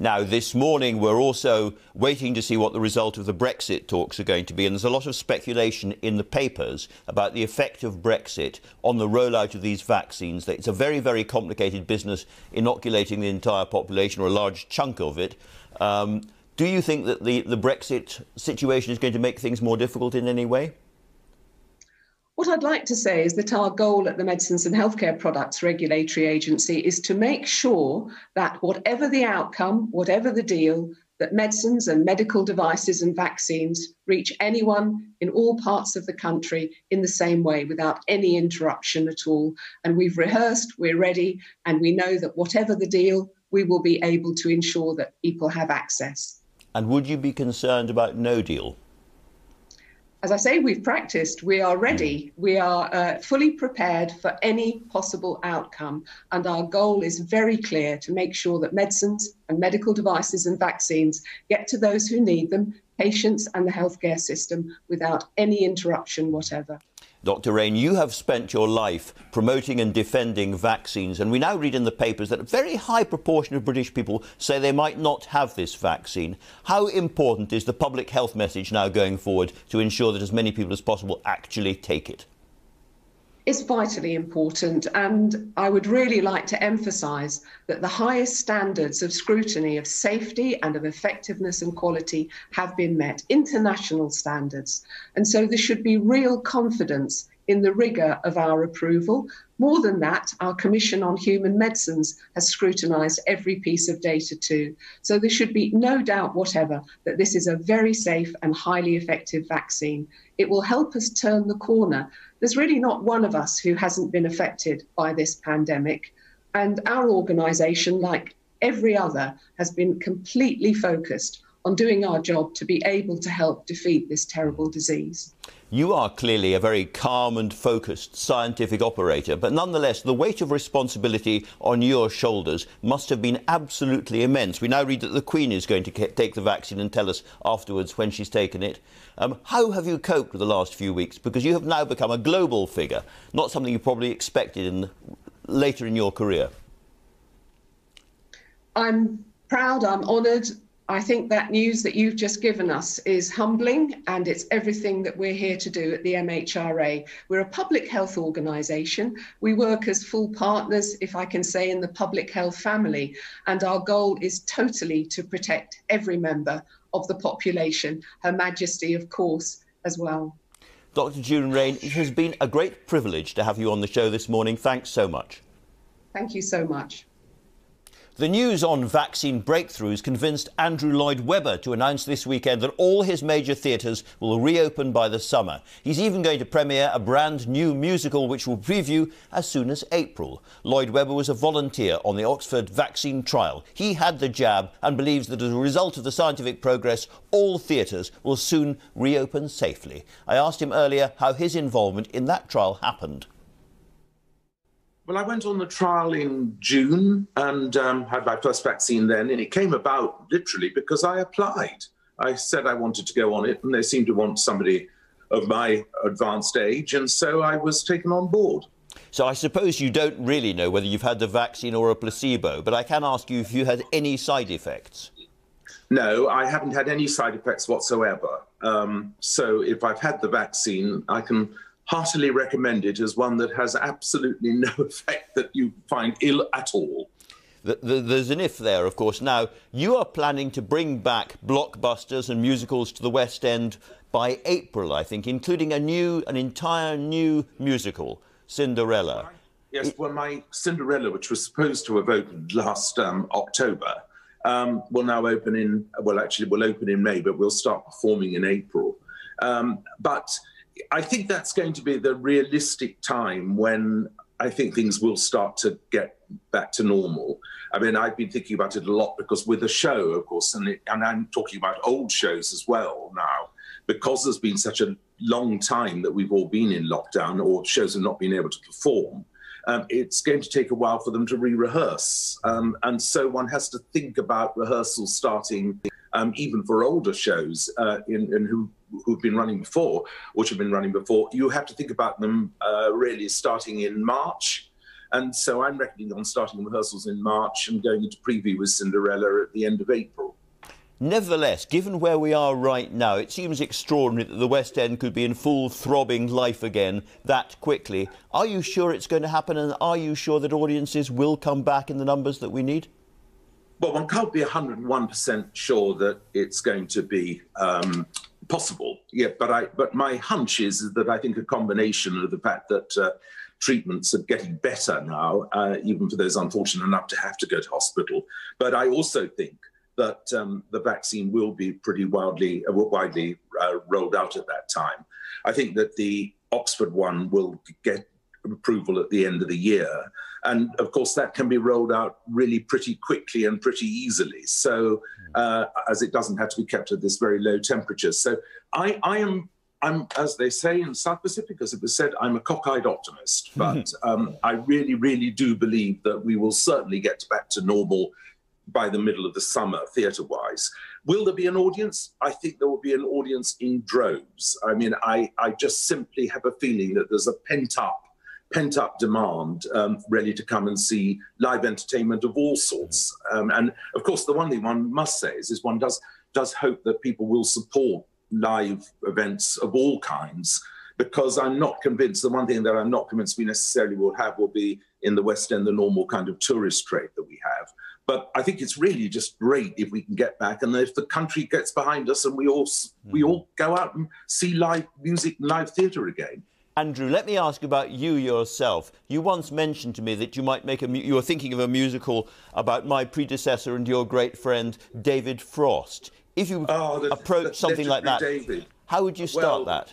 Speaker 1: Now, this morning, we're also waiting to see what the result of the Brexit talks are going to be. And there's a lot of speculation in the papers about the effect of Brexit on the rollout of these vaccines. That it's a very, very complicated business inoculating the entire population or a large chunk of it. Do you think that the Brexit situation is going to make things more difficult in any way?
Speaker 11: What I'd like to say is that our goal at the Medicines and Healthcare Products Regulatory Agency is to make sure that whatever the outcome, whatever the deal, that medicines and medical devices and vaccines reach anyone in all parts of the country in the same way without any interruption at all. And we've rehearsed, we're ready, and we know that whatever the deal, we will be able to ensure that people have access.
Speaker 1: And would you be concerned about no deal?
Speaker 11: As I say, we've practiced, we are ready, we are fully prepared for any possible outcome. And our goal is very clear to make sure that medicines and medical devices and vaccines get to those who need them, patients and the healthcare system, without any interruption whatever.
Speaker 1: Dr. Raine, you have spent your life promoting and defending vaccines, and we now read in the papers that a very high proportion of British people say they might not have this vaccine. How important is the public health message now going forward to ensure that as many people as possible actually take it?
Speaker 11: It's vitally important, and I would really like to emphasise that the highest standards of scrutiny of safety and of effectiveness and quality have been met, international standards. And so there should be real confidence in the rigour of our approval. More than that, our Commission on Human Medicines has scrutinised every piece of data too. So there should be no doubt whatever that this is a very safe and highly effective vaccine. It will help us turn the corner. There's really not one of us who hasn't been affected by this pandemic. And our organisation, like every other, has been completely focused on doing our job to be able to help defeat this terrible disease.
Speaker 1: You are clearly a very calm and focused scientific operator, but nonetheless, the weight of responsibility on your shoulders must have been absolutely immense. We now read that the Queen is going to take the vaccine and tell us afterwards when she's taken it. How have you coped with the last few weeks? Because you have now become a global figure, not something you probably expected later in your career.
Speaker 11: I'm proud, I'm honoured. I think that news that you've just given us is humbling, and it's everything that we're here to do at the MHRA. We're a public health organisation. We work as full partners, if I can say, in the public health family, and our goal is totally to protect every member of the population, Her Majesty, of course, as well.
Speaker 1: Dr. June Raine, it has been a great privilege to have you on the show this morning. Thanks so much.
Speaker 11: Thank you so much.
Speaker 1: The news on vaccine breakthroughs convinced Andrew Lloyd Webber to announce this weekend that all his major theatres will reopen by the summer. He's even going to premiere a brand new musical which will preview as soon as April. Lloyd Webber was a volunteer on the Oxford vaccine trial. He had the jab and believes that as a result of the scientific progress, all theatres will soon reopen safely. I asked him earlier how his involvement in that trial happened.
Speaker 12: Well, I went on the trial in June and had my first vaccine then, and it came about literally because I applied. I said I wanted to go on it, and they seemed to want somebody of my advanced age, and so I was taken on board.
Speaker 1: So I suppose you don't really know whether you've had the vaccine or a placebo, but I can ask you if you had any side effects.
Speaker 12: No, I haven't had any side effects whatsoever. So if I've had the vaccine, I can heartily recommend it as one that has absolutely no effect that you find ill at all.
Speaker 1: There's an if there, of course. Now, you are planning to bring back blockbusters and musicals to the West End by April, I think, including an entire new musical, Cinderella.
Speaker 12: Yes, well, my Cinderella, which was supposed to have opened last October, will now open in, well, actually, will open in May, but we'll start performing in April. But I think that's going to be the realistic time when I think things will start to get back to normal. I mean, I've been thinking about it a lot because with the show, of course, and I'm talking about old shows as well now, because there's been such a long time that we've all been in lockdown or shows have not been able to perform. It's going to take a while for them to re-rehearse. And so one has to think about rehearsals starting, even for older shows who've been running before, which have been running before. You have to think about them really starting in March. And so I'm reckoning on starting rehearsals in March and going into preview with Cinderella at the end of April.
Speaker 1: Nevertheless, given where we are right now, it seems extraordinary that the West End could be in full throbbing life again that quickly. Are you sure it's going to happen, and are you sure that audiences will come back in the numbers that we need?
Speaker 12: Well, one can't be 101% sure that it's going to be possible. Yeah, but my hunch is that I think a combination of the fact that treatments are getting better now, even for those unfortunate enough to have to go to hospital. But I also think that the vaccine will be pretty widely rolled out at that time. I think that the Oxford one will get approval at the end of the year. And of course, that can be rolled out really pretty quickly and pretty easily. So as it doesn't have to be kept at this very low temperature. So I'm, as they say in South Pacific, as it was said, I'm a cockeyed optimist. But I really, really do believe that we will certainly get back to normal by the middle of the summer, theatre-wise. Will there be an audience? I think there will be an audience in droves. I mean, I just simply have a feeling that there's a pent-up demand ready to come and see live entertainment of all sorts. And of course, the one thing one must say is one does hope that people will support live events of all kinds, because I'm not convinced, the one thing that I'm not convinced we necessarily will be in the West End, the normal kind of tourist trade that we have. But I think it's really just great if we can get back, and if the country gets behind us and we all go out and see live music and live theatre again.
Speaker 1: Andrew, let me ask about you yourself. You once mentioned to me that you might make you were thinking of a musical about my predecessor and your great friend David Frost. If you approach something like that,
Speaker 12: David.
Speaker 1: How would you start that?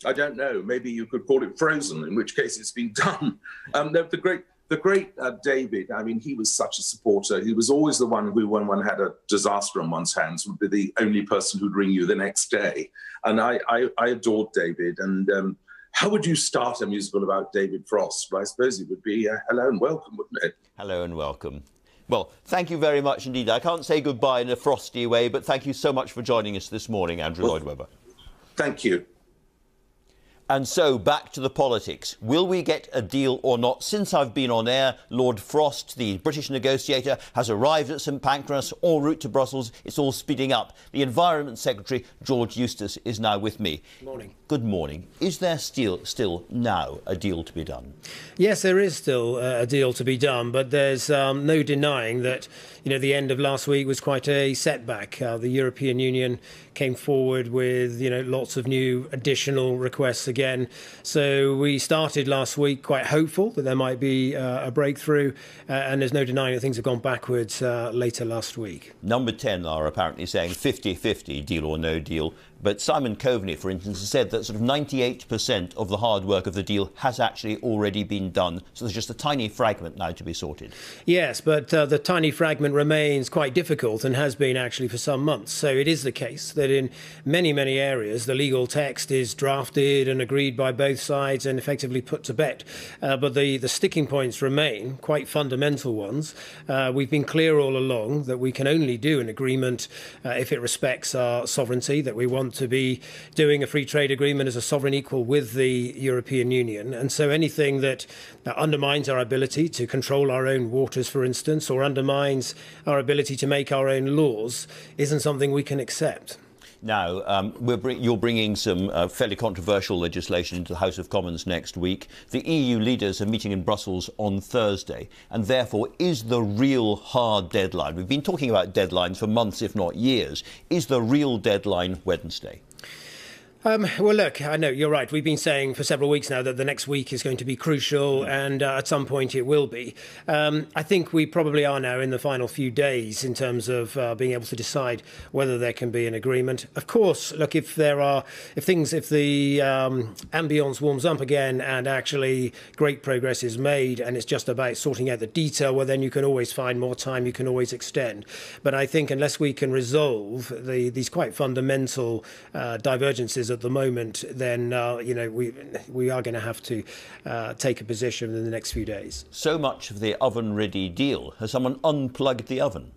Speaker 12: I don't know. Maybe you could call it Frozen, in which case it's been done. The great David, I mean, he was such a supporter. He was always the one who, when one had a disaster on one's hands, would be the only person who'd ring you the next day. And I adored David. And how would you start a musical about David Frost? Well, I suppose it would be Hello and Welcome, wouldn't it? Hello and Welcome. Well, thank you very much indeed. I can't say goodbye in a frosty way, but thank you so much for joining us this morning, Andrew Lloyd Webber. Thank you. And so, back to the politics. Will we get a deal or not? Since I've been on air, Lord Frost, the British negotiator, has arrived at St Pancras, en route to Brussels. It's all speeding up. The Environment Secretary, George Eustice, is now with me. Good morning. Good morning. Is there still now a deal to be done?
Speaker 13: Yes, there is still a deal to be done, but there's no denying that, the end of last week was quite a setback. The European Union came forward with, lots of new additional requests again. So we started last week quite hopeful that there might be a breakthrough, and there's no denying that things have gone backwards later last week.
Speaker 1: Number 10 are apparently saying 50-50, deal or no deal. But Simon Coveney, for instance, has said that sort of 98% of the hard work of the deal has actually already been done. So there's just a tiny fragment now to be sorted.
Speaker 13: Yes, but the tiny fragment remains quite difficult and has been actually for some months. So it is the case that in many, many areas, the legal text is drafted and agreed by both sides and effectively put to bed. But the sticking points remain quite fundamental ones. We've been clear all along that we can only do an agreement if it respects our sovereignty, that we want to be doing a free trade agreement as a sovereign equal with the European Union. And so anything that undermines our ability to control our own waters, for instance, or undermines our ability to make our own laws isn't something we can accept.
Speaker 1: Now, you're bringing some fairly controversial legislation into the House of Commons next week. The EU leaders are meeting in Brussels on Thursday, and therefore is the real hard deadline. We've been talking about deadlines for months, if not years. Is the real deadline Wednesday?
Speaker 13: Well, look, I know you're right. We've been saying for several weeks now that the next week is going to be crucial, and at some point it will be. I think we probably are now in the final few days in terms of being able to decide whether there can be an agreement. Of course, look, if the ambience warms up again and actually great progress is made, and it's just about sorting out the detail, well, then you can always find more time. You can always extend. But I think unless we can resolve these quite fundamental divergences at the moment, then we are going to have to take a position in the next few days.
Speaker 1: So much of the oven-ready deal. Has someone unplugged the oven?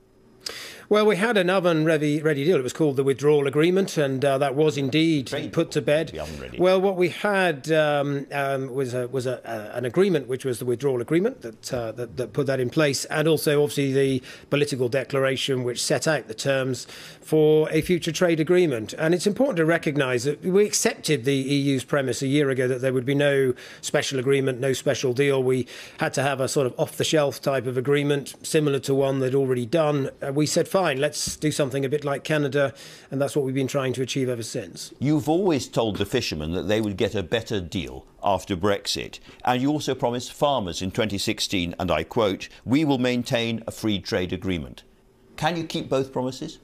Speaker 13: Well, we had an oven-ready deal. It was called the withdrawal agreement, and that was indeed put to bed. Well, what we had was an agreement, which was the withdrawal agreement that put that in place, and also, obviously, the political declaration, which set out the terms for a future trade agreement. And it's important to recognise that we accepted the EU's premise a year ago that there would be no special agreement, no special deal. We had to have a sort of off-the-shelf type of agreement, similar to one they'd already done. We said, fine, let's do something a bit like Canada, and that's what we've been trying to achieve ever since.
Speaker 1: You've always told the fishermen that they would get a better deal after Brexit, and you also promised farmers in 2016, and I quote, "We will maintain a free trade agreement." Can you keep both promises?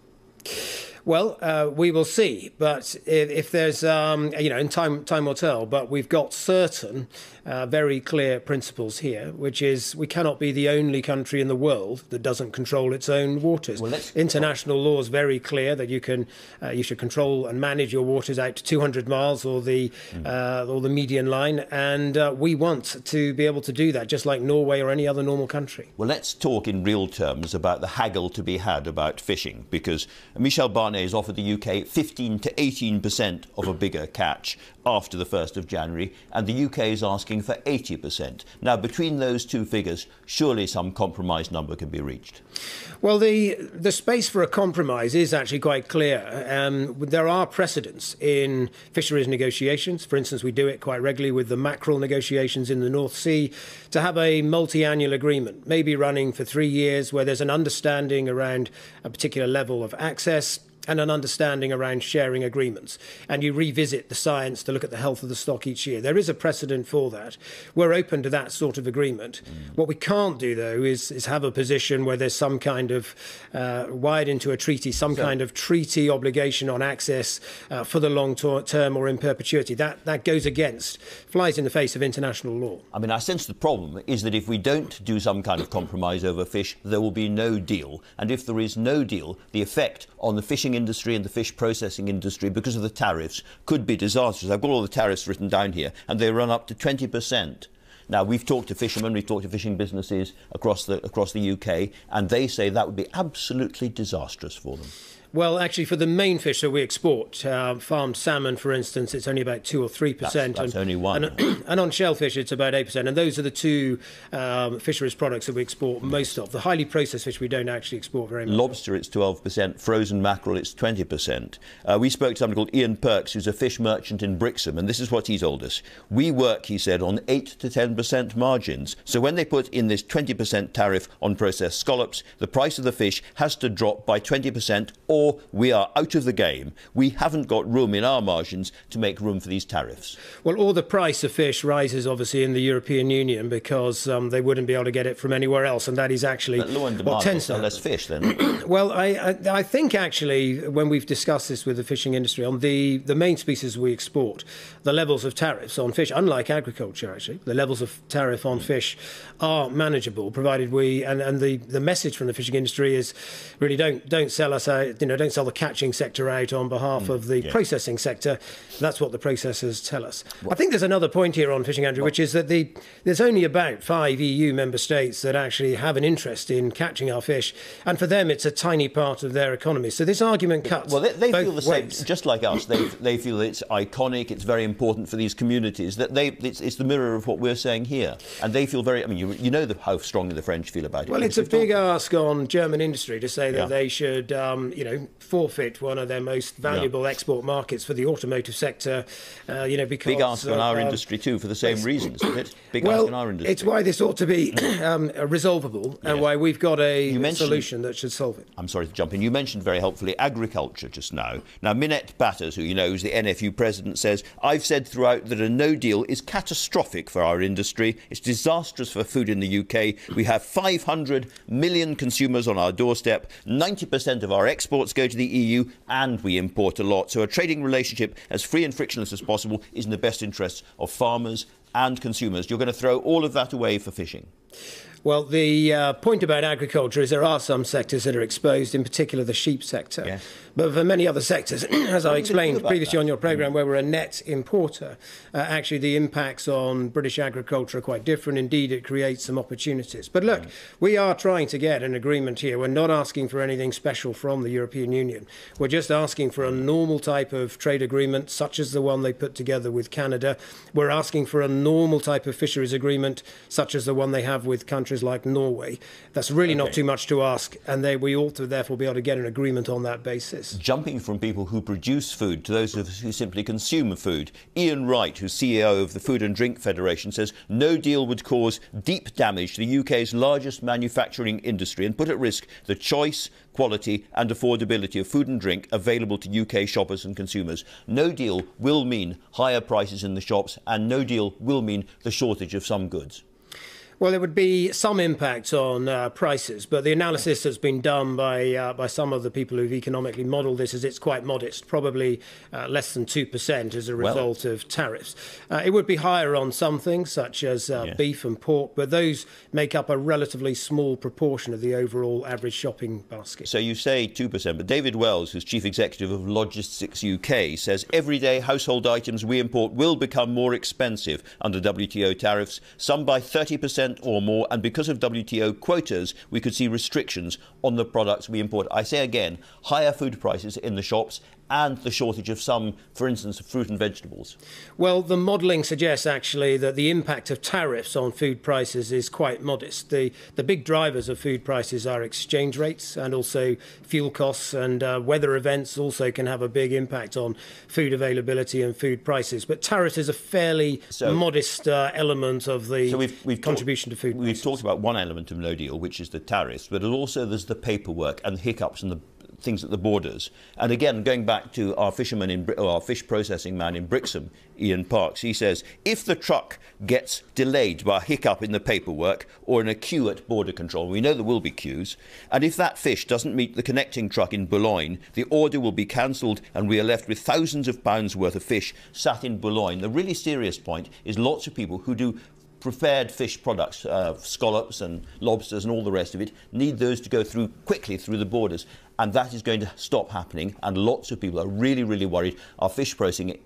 Speaker 13: Well, we will see. But if there's, in time will tell. But we've got certain very clear principles here, which is we cannot be the only country in the world that doesn't control its own waters. Well, international law is very clear that you should control and manage your waters out to 200 miles or the median line, and we want to be able to do that, just like Norway or any other normal country.
Speaker 1: Well, let's talk in real terms about the haggle to be had about fishing, because Michel Barnier has offered the UK 15 to 18% of a bigger catch after the 1st of January, and the UK is asking for 80%. Now, between those two figures, surely some compromise number can be reached.
Speaker 13: Well, the space for a compromise is actually quite clear. There are precedents in fisheries negotiations. For instance, we do it quite regularly with the mackerel negotiations in the North Sea, to have a multi-annual agreement, maybe running for 3 years, where there's an understanding around a particular level of access and an understanding around sharing agreements. And you revisit the science to look at the health of the stock each year. There is a precedent for that. We're open to that sort of agreement. What we can't do, though, is have a position where there's some kind of wired into a treaty, kind of treaty obligation on access for the long term or in perpetuity. That goes against, flies in the face of international law.
Speaker 1: I mean, I sense the problem is that if we don't do some kind of compromise over fish, there will be no deal. And if there is no deal, the effect on the fishing industry and the fish processing industry, because of the tariffs, could be disastrous. I've got all the tariffs written down here, and they run up to 20%. Now, we've talked to fishermen, we've talked to fishing businesses across the UK, and they say that would be absolutely disastrous for them.
Speaker 13: Well, actually, for the main fish that we export, farmed salmon, for instance, it's only about 2 or 3%.
Speaker 1: That's only one.
Speaker 13: And on shellfish, it's about 8%. And those are the two fisheries products that we export most of. The highly processed fish, we don't actually export very much.
Speaker 1: Lobster, it's 12%. Frozen mackerel, it's 20%. We spoke to somebody called Ian Perks, who's a fish merchant in Brixham, and this is what he told us. We work, he said, on 8 to 10% margins. So when they put in this 20% tariff on processed scallops, the price of the fish has to drop by 20%, or we are out of the game. We haven't got room in our margins to make room for these tariffs.
Speaker 13: Well, or the price of fish rises, obviously, in the European Union because they wouldn't be able to get it from anywhere else, and that is actually what tends to happen.
Speaker 1: Less fish, then?
Speaker 13: Well, I think, actually, when we've discussed this with the fishing industry, on the main species we export, the levels of tariffs on fish, unlike agriculture, actually, the levels of tariff on fish are manageable, provided we, and the message from the fishing industry is really don't sell us out, don't sell the catching sector out on behalf of the processing sector. That's what the processors tell us. I think there's another point here on fishing, Andrew, which is that there's only about 5 EU member states that actually have an interest in catching our fish, and for them it's a tiny part of their economy. So this argument cuts.
Speaker 1: Well, they feel the same, just like us. They feel it's iconic, it's very important for these communities, that it's the mirror of what we're saying here. And they feel very, I mean, you know how strongly the French feel about it.
Speaker 13: Well, it's a big ask on German industry to say that they should, forfeit one of their most valuable export markets for the automotive sector, because...
Speaker 1: Big ask on our industry too, for the same reasons, isn't it? Big ask on our industry.
Speaker 13: It's why this ought to be resolvable, and why we've got a solution that should solve it.
Speaker 1: I'm sorry to jump in. You mentioned very helpfully agriculture just now. Now, Minette Batters, who you know is the NFU president, says, I've said throughout that a no deal is catastrophic for our industry. It's disastrous for food in the UK. We have 500 million consumers on our doorstep. 90% of our exports go to the EU, and we import a lot. So a trading relationship as free and frictionless as possible is in the best interests of farmers and consumers. You're going to throw all of that away for fishing?
Speaker 13: Well, the point about agriculture is there are some sectors that are exposed, in particular the sheep sector. Yes. But for many other sectors, as I explained previously on your programme, where we're a net importer, actually the impacts on British agriculture are quite different. Indeed, it creates some opportunities. But look, we are trying to get an agreement here. We're not asking for anything special from the European Union. We're just asking for a normal type of trade agreement, such as the one they put together with Canada. We're asking for a normal type of fisheries agreement, such as the one they have with countries like Norway. That's really not too much to ask, and we ought to therefore be able to get an agreement on that basis.
Speaker 1: Jumping from people who produce food to those of us who simply consume food, Ian Wright, who's CEO of the Food and Drink Federation, says no deal would cause deep damage to the UK's largest manufacturing industry and put at risk the choice, quality and affordability of food and drink available to UK shoppers and consumers. No deal will mean higher prices in the shops, and no deal will mean the shortage of some goods.
Speaker 13: Well, there would be some impact on prices, but the analysis that's been done by some of the people who've economically modelled this is it's quite modest, probably less than 2% as a result of tariffs. It would be higher on some things, such as beef and pork, but those make up a relatively small proportion of the overall average shopping basket.
Speaker 1: So you say 2%, but David Wells, who's Chief Executive of Logistics UK, says everyday household items we import will become more expensive under WTO tariffs, some by 30% or more, and because of WTO quotas, we could see restrictions on the products we import. I say again, higher food prices in the shops and the shortage of some, for instance, fruit and vegetables.
Speaker 13: Well, the modelling suggests actually that the impact of tariffs on food prices is quite modest. The big drivers of food prices are exchange rates and also fuel costs, and weather events also can have a big impact on food availability and food prices. But tariffs is a fairly modest element of the contribution to food prices.
Speaker 1: We've talked about one element of no deal, which is the tariffs, but also there's the paperwork and the hiccups and the things at the borders. And again, going back to our our fish processing man in Brixham, Ian Parks, he says, if the truck gets delayed by a hiccup in the paperwork or in a queue at border control, we know there will be queues, and if that fish doesn't meet the connecting truck in Boulogne, the order will be cancelled and we are left with thousands of pounds worth of fish sat in Boulogne. The really serious point is lots of people who do prepared fish products, scallops and lobsters and all the rest of it, need those to go through quickly through the borders, and that is going to stop happening, and lots of people are really, really worried our fish processing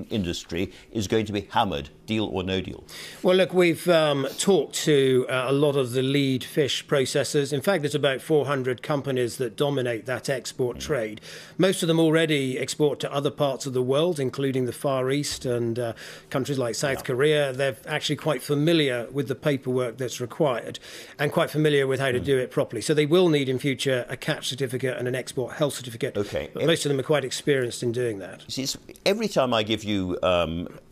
Speaker 1: industry is going to be hammered, deal or no deal.
Speaker 13: Well, look, we've talked to a lot of the lead fish processors. In fact, there's about 400 companies that dominate that export trade. Most of them already export to other parts of the world, including the Far East and countries like South Korea. They're actually quite familiar with the paperwork that's required and quite familiar with how to do it properly. So they will need in future a catch certificate and an export health certificate. But most of them are quite experienced in doing that.
Speaker 1: See, every time I give you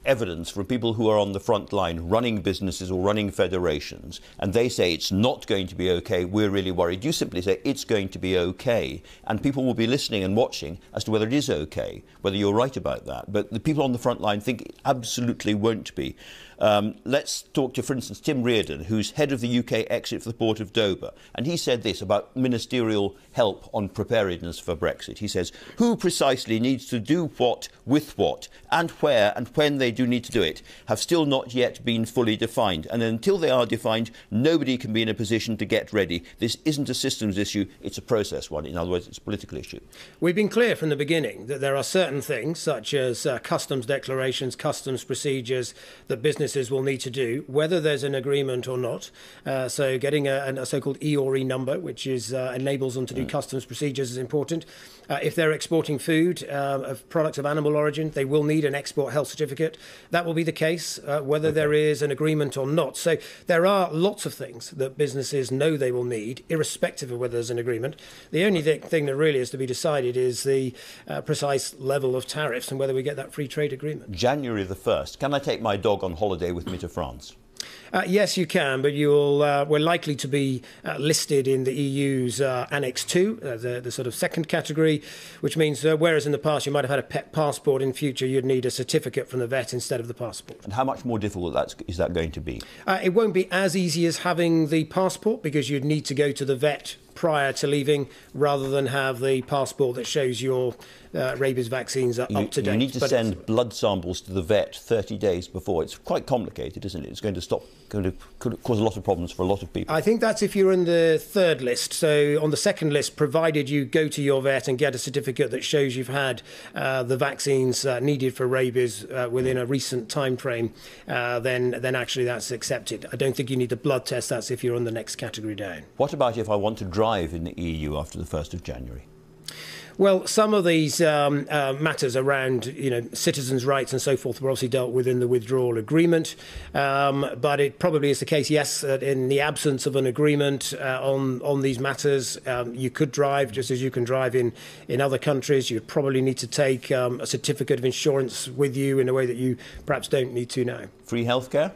Speaker 1: evidence from people who are on the front line running businesses or running federations, and they say it's not going to be okay, we're really worried, you simply say it's going to be okay, and people will be listening and watching as to whether it is okay, whether you're right about that. But the people on the front line think it absolutely won't be. Let's talk to, for instance, Tim Reardon, who's head of the UK exit for the port of Dover, and he said this about ministerial help on preparedness for Brexit. He says, who precisely needs to do what with what, and where and when they do need to do it, have still not yet been fully defined, and until they are defined, nobody can be in a position to get ready. This isn't a systems issue, it's a process one. In other words, it's a political issue.
Speaker 13: We've been clear from the beginning that there are certain things, such as customs declarations, customs procedures, that businesses will need to do, whether there's an agreement or not. So getting a so-called E or E number, which enables them to do customs procedures, is important. If they're exporting food of products of animal origin, they will need an export health certificate. that will be the case, whether there is an agreement or not. So there are lots of things that businesses know they will need, irrespective of whether there's an agreement. The only thing that really is to be decided is the precise level of tariffs and whether we get that free trade agreement.
Speaker 1: January the 1st. Can I take my dog on holiday with me to France?
Speaker 13: Yes, you can, but we're likely to be listed in the EU's Annex 2, the sort of second category, which means whereas in the past you might have had a pet passport, in future you'd need a certificate from the vet instead of the passport.
Speaker 1: And how much more difficult is that going to be?
Speaker 13: It won't be as easy as having the passport, because you'd need to go to the vet prior to leaving, rather than have the passport that shows your rabies vaccines are up to date.
Speaker 1: You need to send blood samples to the vet 30 days before. It's quite complicated, isn't it? It's going to cause a lot of problems for a lot of people.
Speaker 13: I think that's if you're in the third list. So on the second list, provided you go to your vet and get a certificate that shows you've had the vaccines needed for rabies within a recent time frame, then actually that's accepted. I don't think you need the blood test. That's if you're on the next category down.
Speaker 1: What about if I want to drive in the EU after the 1st of January?
Speaker 13: Well, some of these matters around, citizens' rights and so forth were obviously dealt with in the withdrawal agreement. But it probably is the case, yes, that in the absence of an agreement on these matters, you could drive just as you can drive in other countries. You'd probably need to take a certificate of insurance with you in a way that you perhaps don't need to now.
Speaker 1: Free healthcare?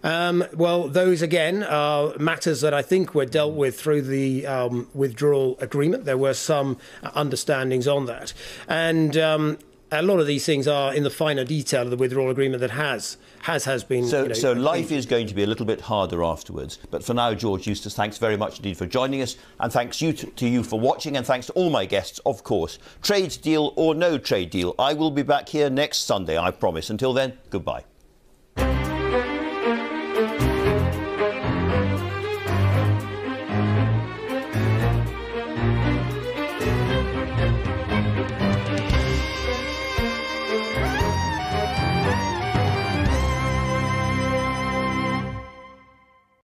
Speaker 13: Well, those, again, are matters that I think were dealt with through the withdrawal agreement. There were some understandings on that. And a lot of these things are in the finer detail of the withdrawal agreement that has been...
Speaker 1: So life is going to be a little bit harder afterwards. But for now, George Eustice, thanks very much indeed for joining us. And thanks to you for watching. And thanks to all my guests, of course. Trade deal or no trade deal, I will be back here next Sunday, I promise. Until then, goodbye.